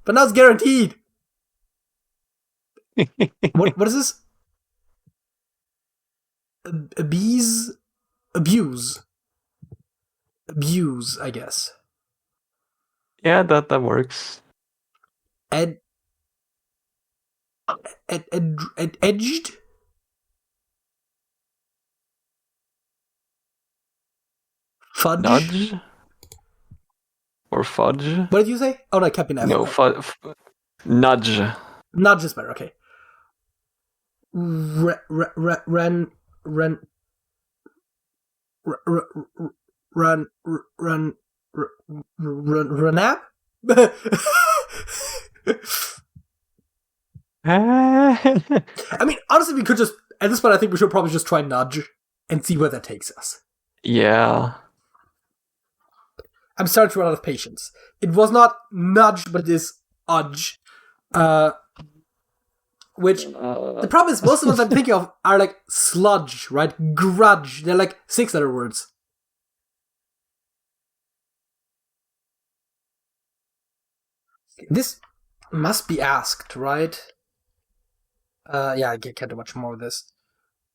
But now it's guaranteed. What is this? Abuse? Abuse, I guess. Yeah, that works. Edged? Fudge? Nudge? Or fudge? What did you say? Oh, no, Captain F. No, nudge. Nudge is better, okay. Run up? I mean, honestly, we could just, at this point, I think we should probably just try nudge and see where that takes us. Yeah. I'm starting to run out of patience. It was not nudge, but it is udge. Which, the problem is, most of the ones I'm thinking of are like sludge, right? Grudge. They're like 6-letter words. This must be asked, right? Yeah, I can't do much more of this.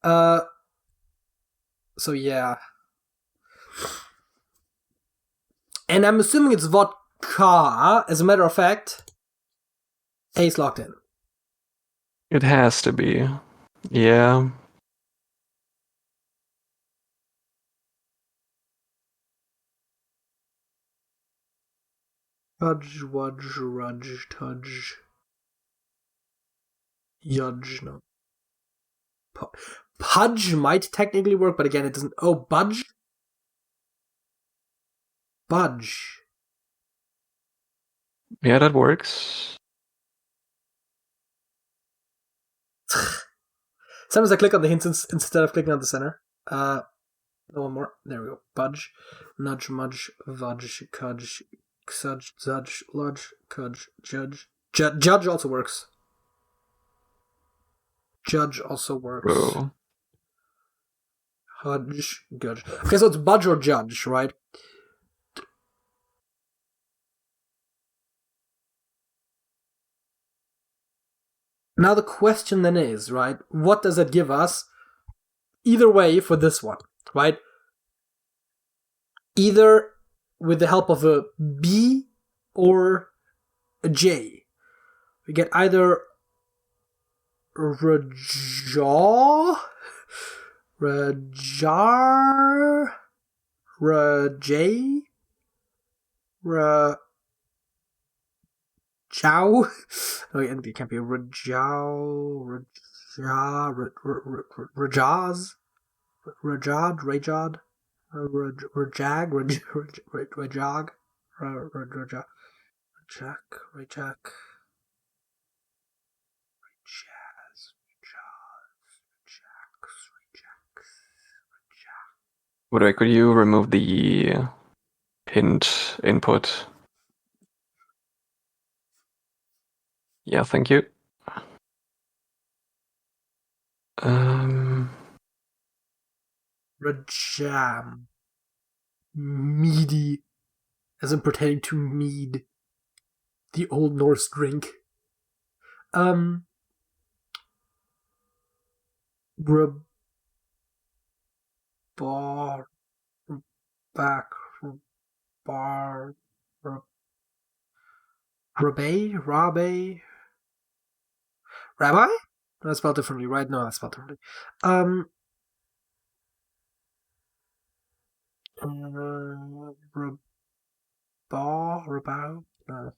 So yeah. And I'm assuming it's vodka. As a matter of fact, A's locked in. It has to be. Yeah. Fudge, wudge, rudge, tudge. Yudge, no. Pudge might technically work, but again, it doesn't. Oh, budge? Budge. Yeah, that works. Sometimes I click on the hints instead of clicking on the center. No one more. There we go. Budge, nudge, mudge, vudge, cudge, sudge, zudge, ludge, cudge, judge. Judge also works. Judge also works. Bro. Hudge, judge. Okay, so it's budge or judge, right? Now the question then is, right, what does it give us? Either way for this one, right? Either with the help of a B or a J. We get either Rajaw, Rajar, Rajay, Rajow. No, it can't be Rajow, Rajaz, Rajad, Rajad, Rajag, Rajag, Rajak. By the way, could you remove the hint input? Yeah, thank you. Rajam. Meady. As in pertaining to mead. The Old Norse drink. Rabbi? That's spelled differently, right? No, that's spelled differently. Rabao? No.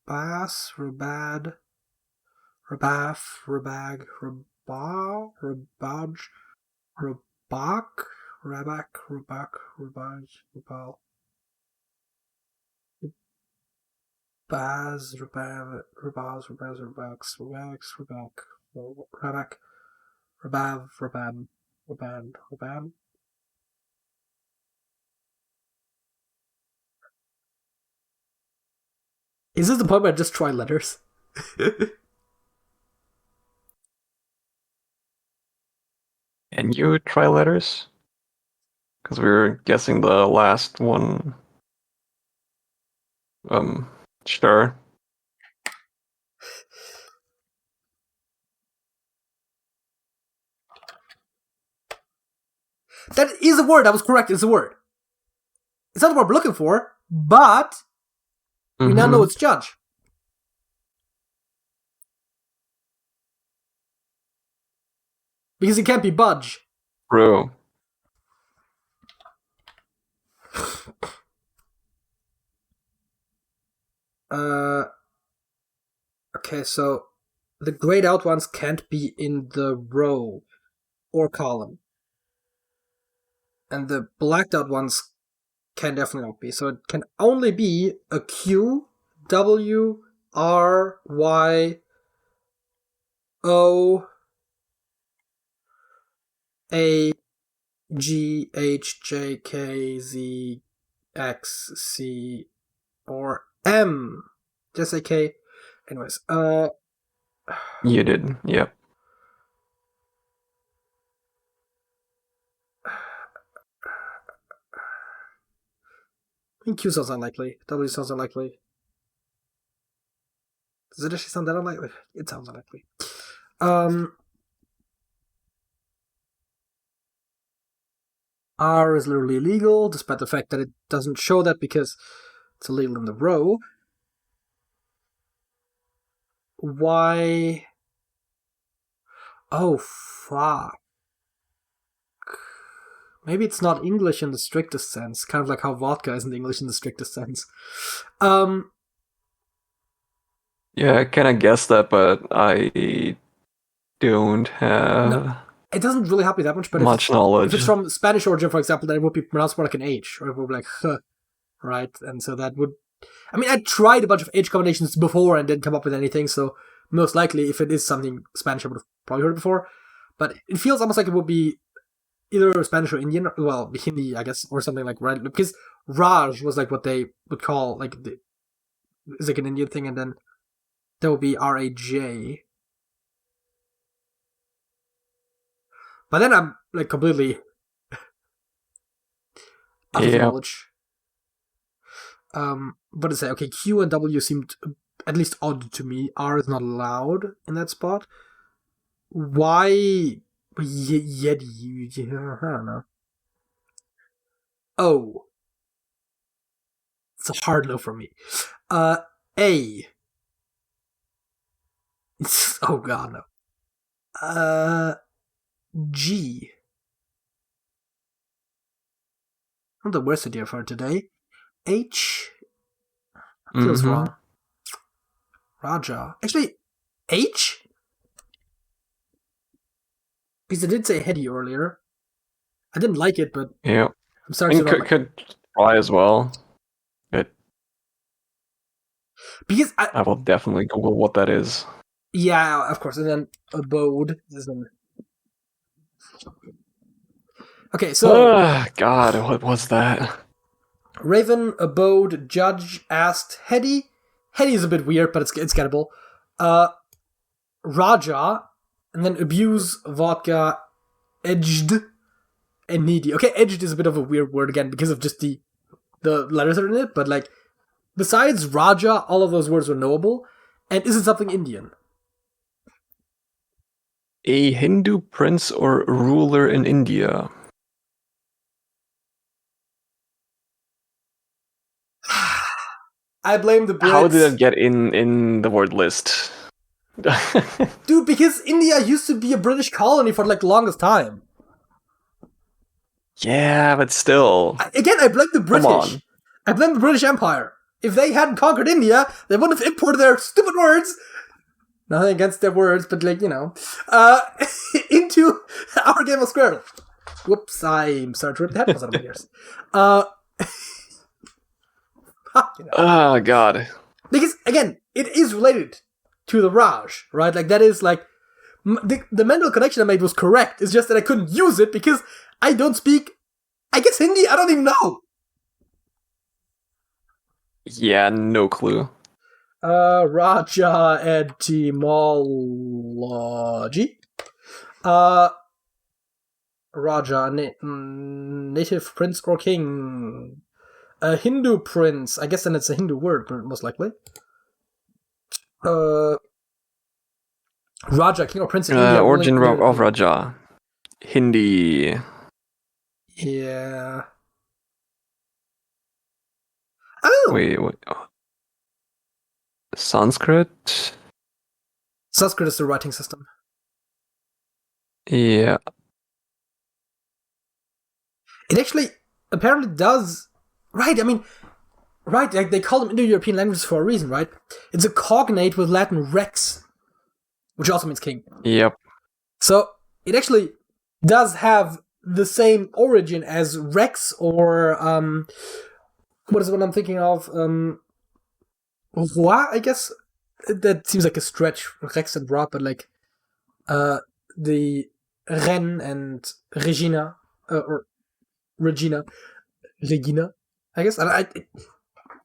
Rabas? Rabad? Rabaf? Rabag? Rabah? Rabaj? Rabak? Rabak? Rabak? Rabaj? Rabal? Baz? Rabaz? Rabaz? Rabaz? Rabax? Rabax? Rabak? Rabak? Rabav? Rabam? Raband? Rabam? Is this the point where I just try letters? Can you try letters? Because we were guessing the last one. Sure. That is a word. That was correct. It's a word. It's not the word we're looking for, but we now know it's judge. Because it can't be budge. Bro. Okay, so the grayed out ones can't be in the row or column. And the blacked out ones can definitely not be. So it can only be a Q, W, R, Y, O, A, G, H, J, K, Z, X, C, or M. Just say K. Anyways, You did, yep. I think Q sounds unlikely. W sounds unlikely. Does it actually sound that unlikely? It sounds unlikely. R is literally illegal, despite the fact that it doesn't show that because it's illegal in the row. Y. Oh, fuck. Maybe it's not English in the strictest sense, kind of like how vodka isn't English in the strictest sense. Yeah, I kind of guessed that, but I don't have it doesn't really help me that much, but much knowledge. If it's from Spanish origin, for example, then it would be pronounced more like an H, or it would be like huh, right? And so that would I mean, I tried a bunch of H combinations before and didn't come up with anything, so most likely, if it is something Spanish, I would have probably heard it before. But it feels almost like it would be either Spanish or Indian, well, Hindi, I guess, or something like right, because Raj was like what they would call like it's like an Indian thing, and then there would be RAJ. But then I'm like completely out of knowledge. But to say, okay, Q and W seemed at least odd to me. R is not allowed in that spot. Why Yeti? I don't know. O. It's a hard no for me. A. Oh god, no. G. Not the worst idea for today. H. Feels wrong. Raja. Actually, H? Because I did say heady earlier. I didn't like it, but yeah, I'm starting to could try as well. Because I will definitely Google what that is. Yeah, of course. And then abode. Okay, so God, what was that? Raven, abode, judge, asked, heady. Heady is a bit weird, but it's gettable. Raja, and then abuse, vodka, edged, and needy. Okay, edged is a bit of a weird word again because of just the letters that are in it, but like besides Raja, all of those words were knowable. And is it something Indian? A Hindu prince or ruler in India. I blame the Brits. How did it get in the word list? Dude, because India used to be a British colony for like the longest time. Yeah, but still. Again, I blame the British. I blame the British Empire. If they hadn't conquered India, they wouldn't have imported their stupid words. Nothing against their words, but like, into our game of Squirtle. Whoops, I'm starting to rip the headphones out of my ears. Oh, God. Because, again, it is related to the Raj, right? Like, that is, like, the mental connection I made was correct. It's just that I couldn't use it because I don't speak, I guess, Hindi. I don't even know. Yeah, no clue. Raja etymology. Raja, native prince or king. A Hindu prince. I guess then it's a Hindu word, most likely. Raja, king or prince in India. Origin of Raja. Hindi. Yeah. Oh! Wait. Oh. Sanskrit? Sanskrit is the writing system. Yeah. It actually apparently does. Right, I mean, right, like they call them Indo-European languages for a reason, right? It's a cognate with Latin rex, which also means king. Yep. So it actually does have the same origin as rex or what is what I'm thinking of? Roi, I guess. That seems like a stretch, rex and roi, but like the Ren and Regina or Regina, I guess.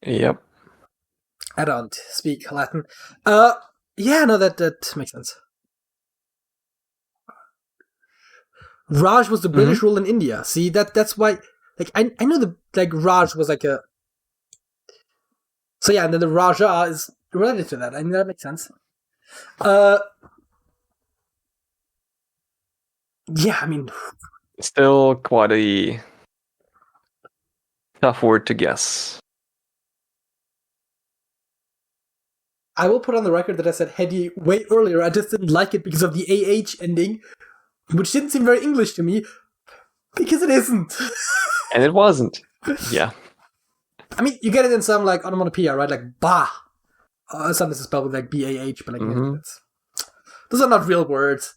Yep. I don't speak Latin. Yeah, no, that makes sense. Raj was the British rule in India. See, that's why. Like, I know the Raj was like a. So yeah, and then the Raja is related to that. I mean, that makes sense. Yeah, I mean, still quite a tough word to guess. I will put on the record that I said heady way earlier. I just didn't like it because of the AH ending, which didn't seem very English to me, because it isn't. And it wasn't. Yeah. I mean, you get it in some, like, onomatopoeia, right? Like, bah. Sometimes it's spelled with, like, B-A-H, but, like, those are not real words.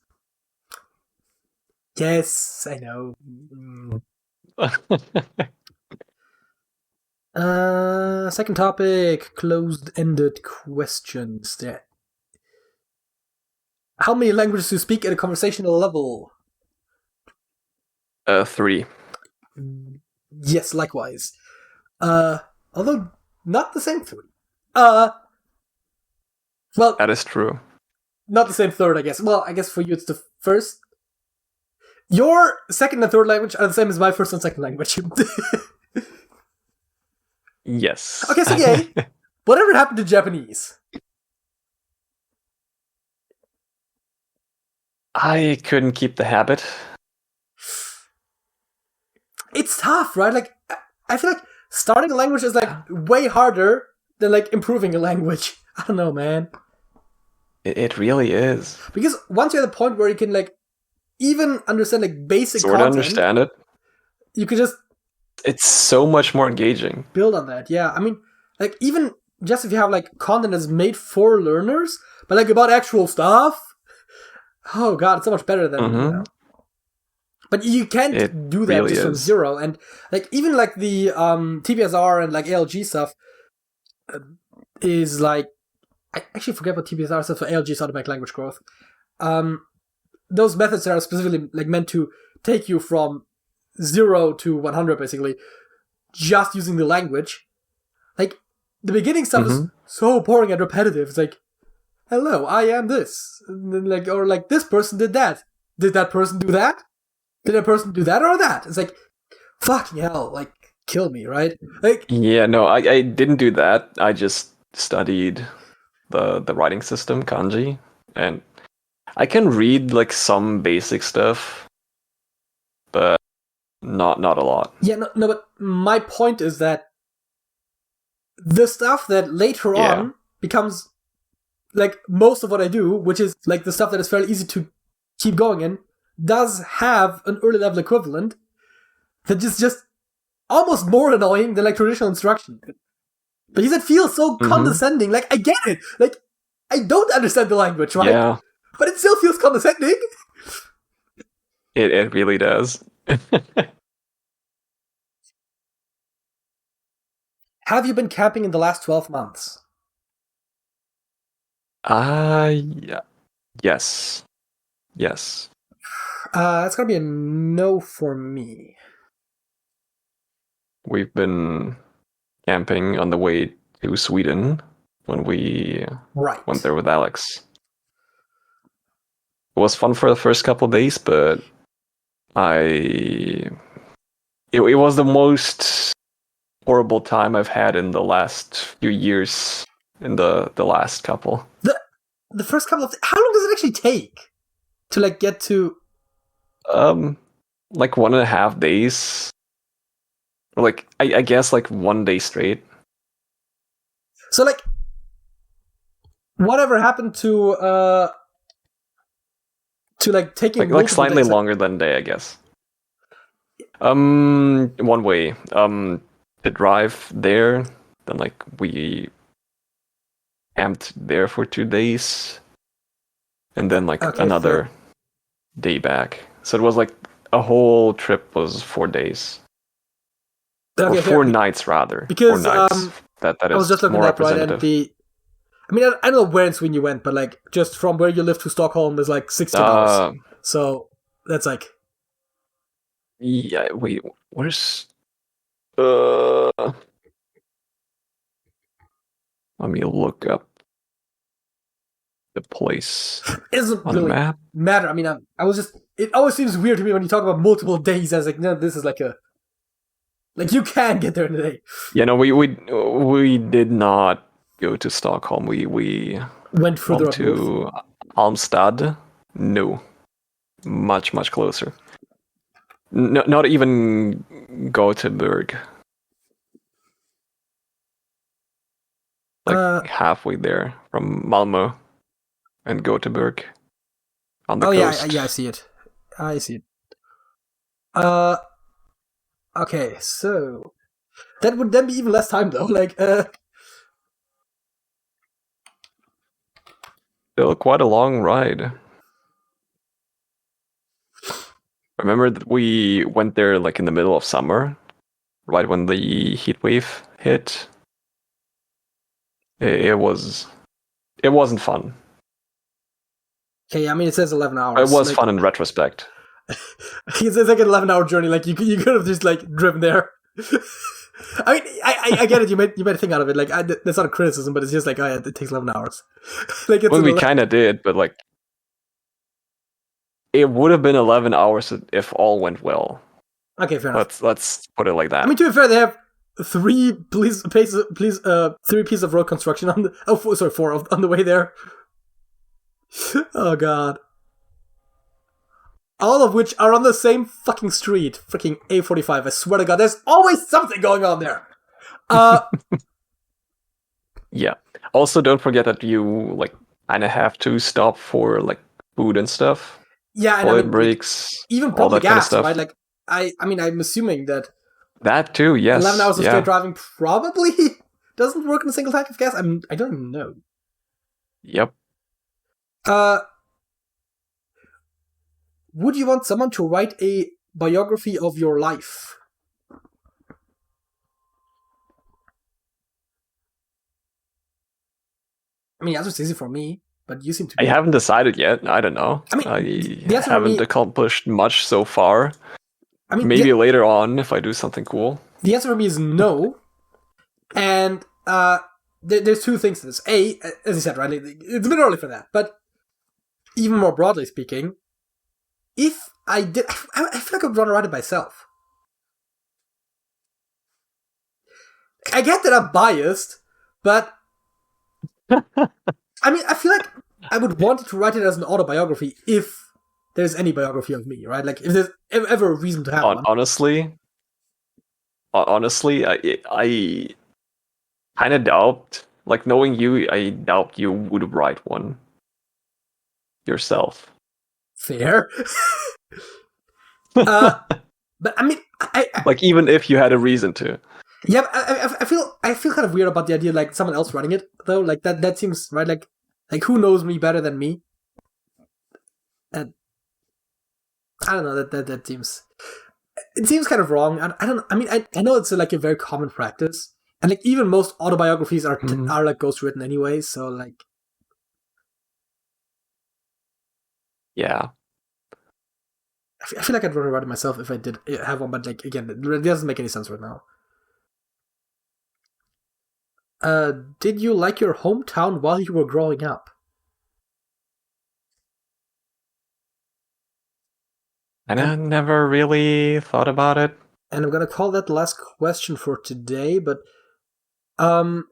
Yes, I know. Second topic, closed-ended questions. There. How many languages do you speak at a conversational level? 3. Yes, likewise. Although not the same 3. Well, That is true. not the same third, I guess. Well, I guess for you it's the first. Your second and third language are the same as my first and second language. Yes. Okay, Sergej, whatever happened to Japanese? I couldn't keep the habit. It's tough, right? Like, I feel like starting a language is like way harder than like improving a language. I don't know, man. It really is. Because once you're at the point where you can like even understand like basic Sort of content, understand it. you can just It's so much more engaging. build on that. Yeah, I mean, like even just if you have like content that's made for learners, but like about actual stuff. Oh god, it's so much better than you know. But you can't do that really just from is. zero. And like even like the TPSR and like ALG stuff is like, I actually forget what TPSR stands for. ALG is automatic language growth. Those methods are specifically like meant to take you from 0 to 100 basically, just using the language. Like the beginning stuff is so boring and repetitive. It's like, hello, I am this, and then like, or like this person did that. Did that person do that? Did that person do that or that? It's like, fucking hell, like kill me, right? Like, Yeah, no, I didn't do that. I just studied the writing system, kanji, and I can read like some basic stuff, but not a lot. yeah, no, but my point is that the stuff that later on becomes like most of what I do, which is like the stuff that is fairly easy to keep going in, does have an early level equivalent that is just almost more annoying than like traditional instruction. Because it feels so condescending. Like, I get it. Like, I don't understand the language, right? Yeah. But it still feels condescending. It really does. Have you been camping in the last 12 months? Yeah. Yes. Yes. That's gonna be a no for me. We've been camping on the way to Sweden when we went there with Alex. It was fun for the first couple of days, but it was the most horrible time I've had in the last few years. In the last couple. The first couple of how long does it actually take to like get to? Like 1.5 days. Or like I guess like 1 day straight. So like, whatever happened to like taking like slightly days, longer than a day, I guess. One way. To drive there, then like we camped there for 2 days, and then like another day back. So it was like a whole trip was 4 days. Or 4 nights rather. Because 4 nights. That is I was just looking more at that, right, and I mean, I don't know where in Sweden you went, but like just from where you live to Stockholm is like 16 hours. So that's like. Yeah. Wait. Where's? Let me look up the place. It doesn't on really the map. matter. I mean, I was just. It always seems weird to me when you talk about multiple days. I was like, no, this is like a. Like you can get there in a day. Yeah, no, we did not go to Stockholm. We went further up to north. Almstad. No, much closer. No, not even Gothenburg. Like halfway there from Malmö and Gothenburg on the coast. Yeah, I see it. Okay, so that would then be even less time though. Like, still quite a long ride. Remember that we went there like in the middle of summer, right when the heat wave hit, it wasn't fun. Okay, I mean, it says 11 hours. It was fun in retrospect. It says like an 11-hour journey. Like you could have just like driven there. I mean, I get it. You made a thing out of it. Like that's not a criticism, but it's just like, oh yeah, it takes 11 hours. Like it's well, we kind of did, but like it would have been 11 hours if all went well. Okay, fair enough. Let's put it like that. I mean, to be fair, they have three pieces of road construction on the four on the way there. Oh god. All of which are on the same fucking street. Freaking A45. I swear to god, there's always something going on there. Yeah. Also, don't forget that you like kind of have to stop for like food and stuff. Yeah, and toilet breaks, even probably gas, right? Like I mean, I'm assuming that too. Yes. 11 hours of straight driving probably doesn't work in a single tank of gas. I don't even know. Yep. Would you want someone to write a biography of your life? I mean, the answer's easy for me, but you seem to be... I haven't decided yet. I don't know. I mean, I haven't accomplished much so far. I mean, maybe later on if I do something cool. The answer for me is no. And there's two things to this. A, as you said, right? It's a bit early for that. But even more broadly speaking, if I did... I feel like I would want to write it myself. I get that I'm biased, but... I mean, I feel like I would want to write it as an autobiography if there's any biography of me, right? Like, if there's ever a reason to have one. Honestly, I kind of doubt, like, knowing you, I doubt you would write one yourself. Fair. But, I mean, like, even if you had a reason to. Yeah, I feel kind of weird about the idea, like, someone else writing it, though. Like, that seems, right, like who knows me better than me? And I don't know, that seems... It seems kind of wrong. I don't know, I mean, I know it's, like, a very common practice. And, like, even most autobiographies are like, ghostwritten anyway, so, like... Yeah. I feel like I'd rather write it myself if I did have one, but, like, again, it doesn't make any sense right now. Did you like your hometown while you were growing up? I never really thought about it. And I'm gonna call that the last question for today, but I mean,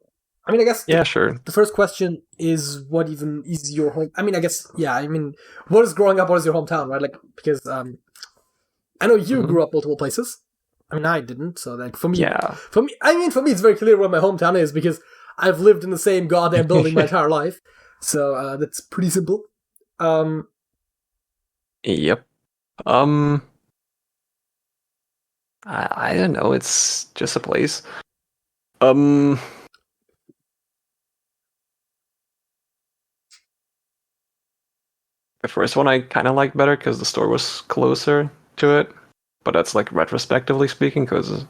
I guess sure. The first question is, what even is your home? I mean, I guess, yeah. I mean, what is growing up? What is your hometown, right? Like, because I know you grew up multiple places. I mean, I didn't, so like for me, for me, it's very clear where my hometown is because I've lived in the same goddamn building my entire life. So that's pretty simple. Yep. I don't know. It's just a place. The first one I kind of liked better because the store was closer to it. But that's like retrospectively speaking, because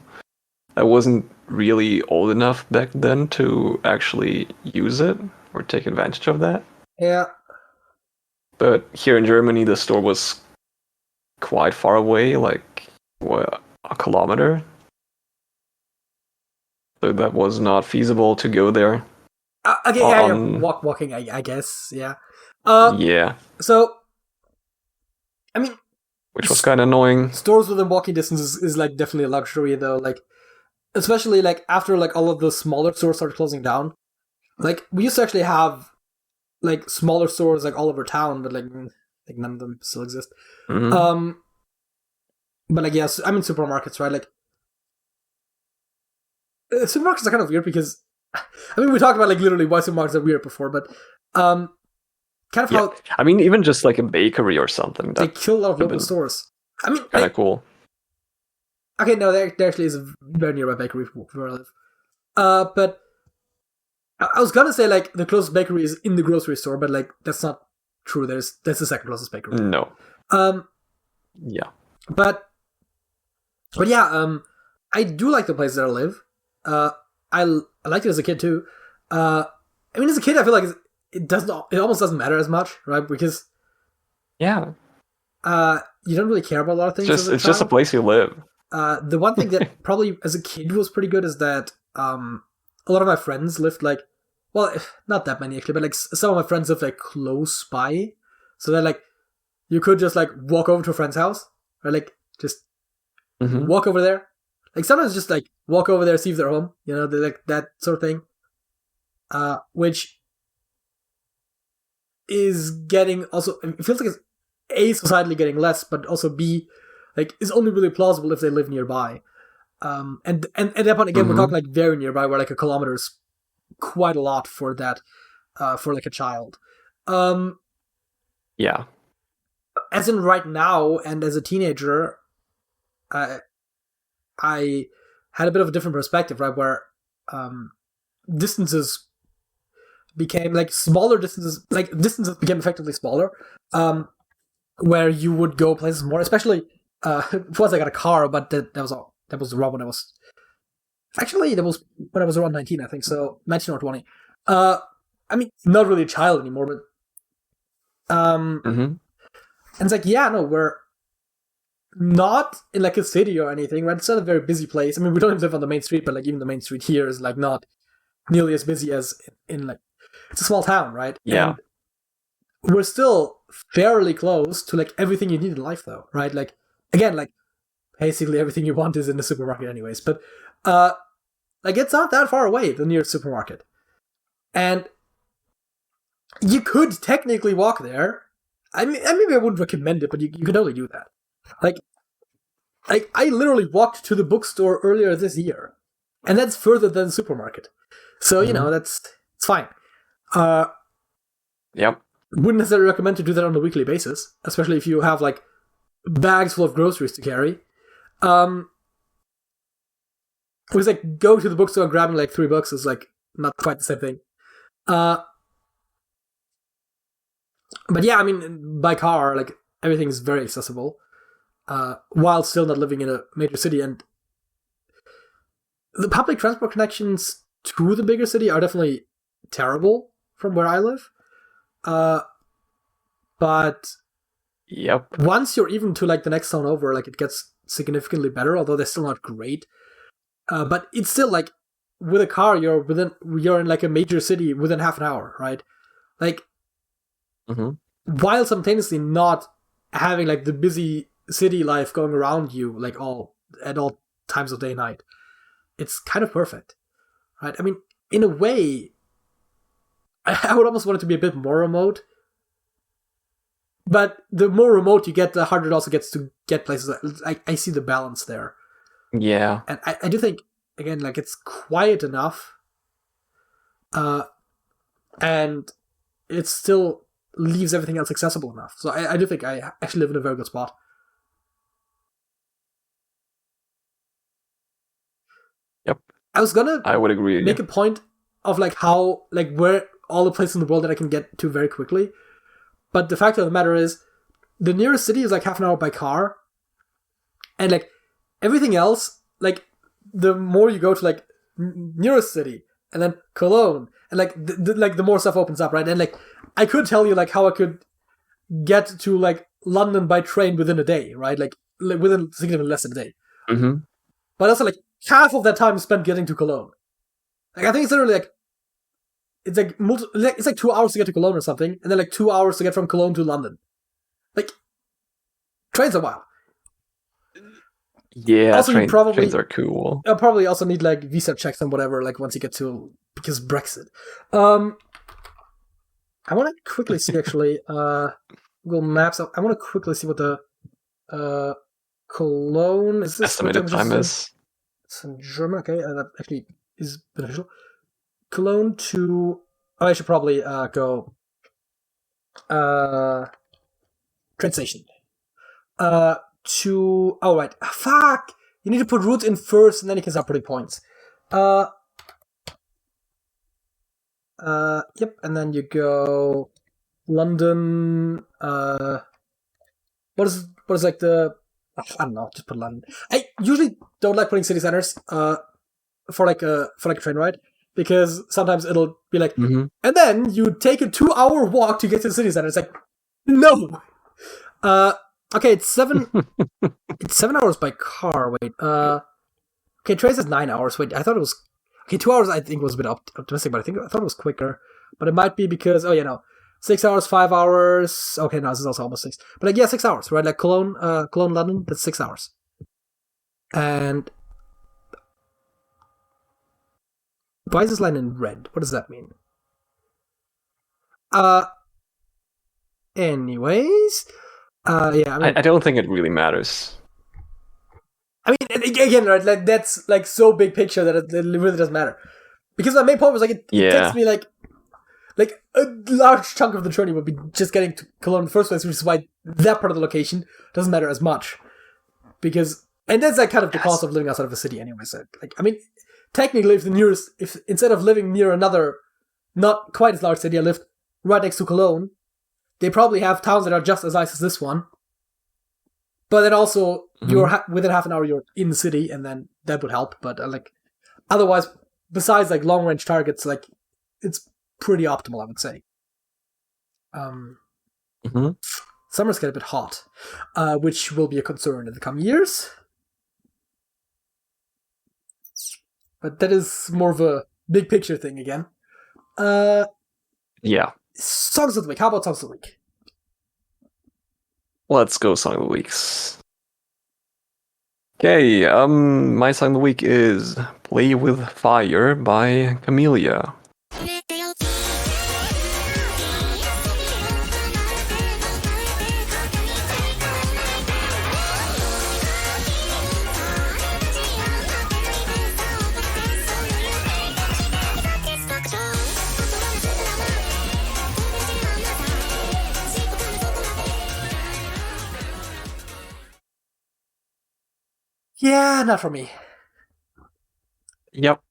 I wasn't really old enough back then to actually use it or take advantage of that. Yeah. But here in Germany, the store was quite far away, like a kilometer. So that was not feasible to go there. Okay, walking, I guess, yeah. Yeah. So, I mean... Which was kind of annoying. Stores within walking distance is like definitely a luxury, though. Like, especially like after like all of the smaller stores started closing down. Like, we used to actually have like smaller stores like all over town, but like none of them still exist. Mm-hmm. But like, yes, I mean supermarkets, right? Like, supermarkets are kind of weird because, I mean, we talked about like literally why supermarkets are weird before, but kind of how... I mean, even just like a bakery or something. They kill a lot of local stores. I mean... Kind of cool. Okay, no, there actually is a very nearby bakery where I live. But I was gonna say, like, the closest bakery is in the grocery store, but, like, that's not true. That's the second closest bakery. No. Yeah. But yeah, I do like the place that I live. I liked it as a kid too. I mean, as a kid, I feel like it almost doesn't matter as much, right? Because yeah, you don't really care about a lot of things. it's just a place you live. The one thing that probably as a kid was pretty good is that a lot of my friends lived like, well, not that many actually, but like some of my friends lived like close by, so that like you could just like walk over to a friend's house, or like just walk over there. Like sometimes just like walk over there, see if they're home, you know, like that sort of thing. Which is getting also, it feels like it's A, societally getting less, but also B, like is only really plausible if they live nearby. And at that point again, we're talking like very nearby, where like a kilometer is quite a lot for that, for like a child. Yeah. As in right now, and as a teenager, I had a bit of a different perspective, right? Where distances became like smaller distances, like distances became effectively smaller, where you would go places more, especially once I got a car, but that was around when I was, actually that was when I was around 19, I think, so 19 or 20. I mean, not really a child anymore, but and it's like, yeah, no, we're not in like a city or anything, right? It's not a very busy place. I mean, we don't even live on the main street, but like even the main street here is like not nearly as busy as in like, it's a small town, right? Yeah. And we're still fairly close to like everything you need in life, though, right? Like, again, like basically everything you want is in the supermarket anyways, but like it's not that far away, the nearest supermarket. And you could technically walk there. I mean, maybe I wouldn't recommend it, but you could totally do that. Like I literally walked to the bookstore earlier this year, and that's further than the supermarket. So, you know, it's fine. Yep. Wouldn't necessarily recommend to do that on a weekly basis, especially if you have like bags full of groceries to carry. It was like go to the bookstore and grabbing like $3 is like not quite the same thing. But yeah, I mean, by car, like everything is very accessible, while still not living in a major city. And the public transport connections to the bigger city are definitely terrible from where I live. But yep, once you're even to like the next town over, like it gets significantly better, although they're still not great. But it's still like with a car, you're in like a major city within half an hour, right? Like, while simultaneously not having like the busy city life going around you, like at all times of day and night, it's kind of perfect, right? I mean, in a way, I would almost want it to be a bit more remote. But the more remote you get, the harder it also gets to get places. I see the balance there. Yeah. And I do think, again, like it's quiet enough, and it still leaves everything else accessible enough. So I do think I actually live in a very good spot. Yep. I would agree. Make a point of like how, like where all the places in the world that I can get to very quickly. But the fact of the matter is, the nearest city is like half an hour by car. And like everything else, like the more you go to like nearest city and then Cologne, and like the more stuff opens up, right? And like I could tell you like how I could get to like London by train within a day, right? Like within significantly less than a day. But also like half of that time is spent getting to Cologne. Like I think it's literally like it's like 2 hours to get to Cologne or something, and then like 2 hours to get from Cologne to London. Like trains are wild. Yeah, also, trains are cool. I'll probably also need like visa checks and whatever, like once you get to, because Brexit. I want to quickly see actually Google Maps. I want to quickly see what the Cologne is. This estimated time is. It's in German. Okay, that actually is beneficial. Cologne to. Oh, I should probably go. Train station. To right. Fuck! You need to put route in first, and then you can start putting points. Yep, and then you go London. What is like the? I don't know. Just put London. I usually don't like putting city centers. for like a train ride, because sometimes it'll be like, Mm-hmm. and then you take a 2-hour walk to get to the city center. It's like, no. Okay, it's 7 hours by car. Wait, okay, train says 9 hours. Wait, I thought it was 2 hours. I think was a bit optimistic, but I thought it was quicker. But it might be because 6 hours, 5 hours. Okay, no, this is also almost 6. But like, yeah, 6 hours, right? Like Cologne, London. That's 6 hours. And why is this line in red? What does that mean? Anyways, yeah. I don't think it really matters. I mean, again, right? Like that's like so big picture that it really doesn't matter. Because my main point was like it takes me like a large chunk of the journey would be just getting to Cologne in the first place, which is why that part of the location doesn't matter as much. Because and that's like kind of the cost of living outside of a city, anyway. So like, I mean, technically, if instead of living near another not quite as large city, I lived right next to Cologne, they probably have towns that are just as nice as this one. But then also, you're within half an hour, you're in the city, and then that would help. But like, otherwise, besides like long range targets, like it's pretty optimal, I would say. Summers get a bit hot, which will be a concern in the coming years. But that is more of a big picture thing again. Yeah. Songs of the week. How about songs of the week? Let's go song of the weeks. Okay, my song of the week is Play With Fire by Camellia. Yeah, not for me. Yep.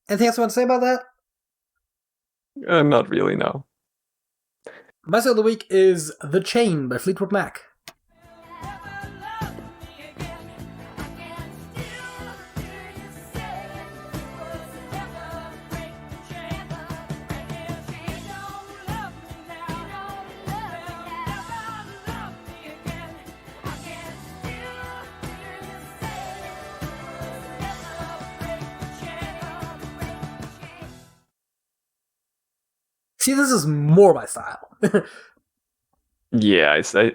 Anything else you want to say about that? Not really, no. My song of the week is The Chain by Fleetwood Mac. See, this is more my style. Yeah, I say.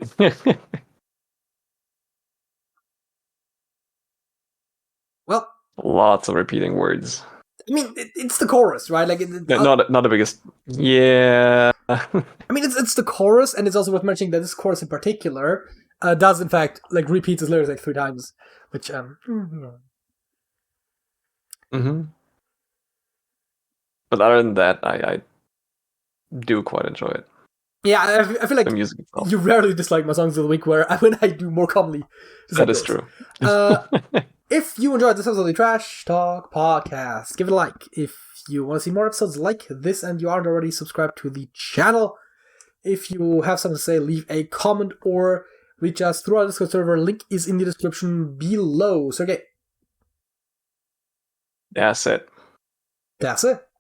Well, lots of repeating words. I mean, it's the chorus, right? Like, not the biggest. Yeah. I mean, it's the chorus, and it's also worth mentioning that this chorus in particular does, in fact, like repeats his lyrics like 3 times, which But other than that, I do quite enjoy it. Yeah, I feel like the music itself. You rarely dislike my songs of the week, where when I do more commonly. That is true. If you enjoyed this episode of the Trash Talk Podcast, give it a like. If you want to see more episodes like this and you aren't already subscribed to the channel, if you have something to say, leave a comment or reach us through our Discord server. Link is in the description below. Sergej. That's it. That's it.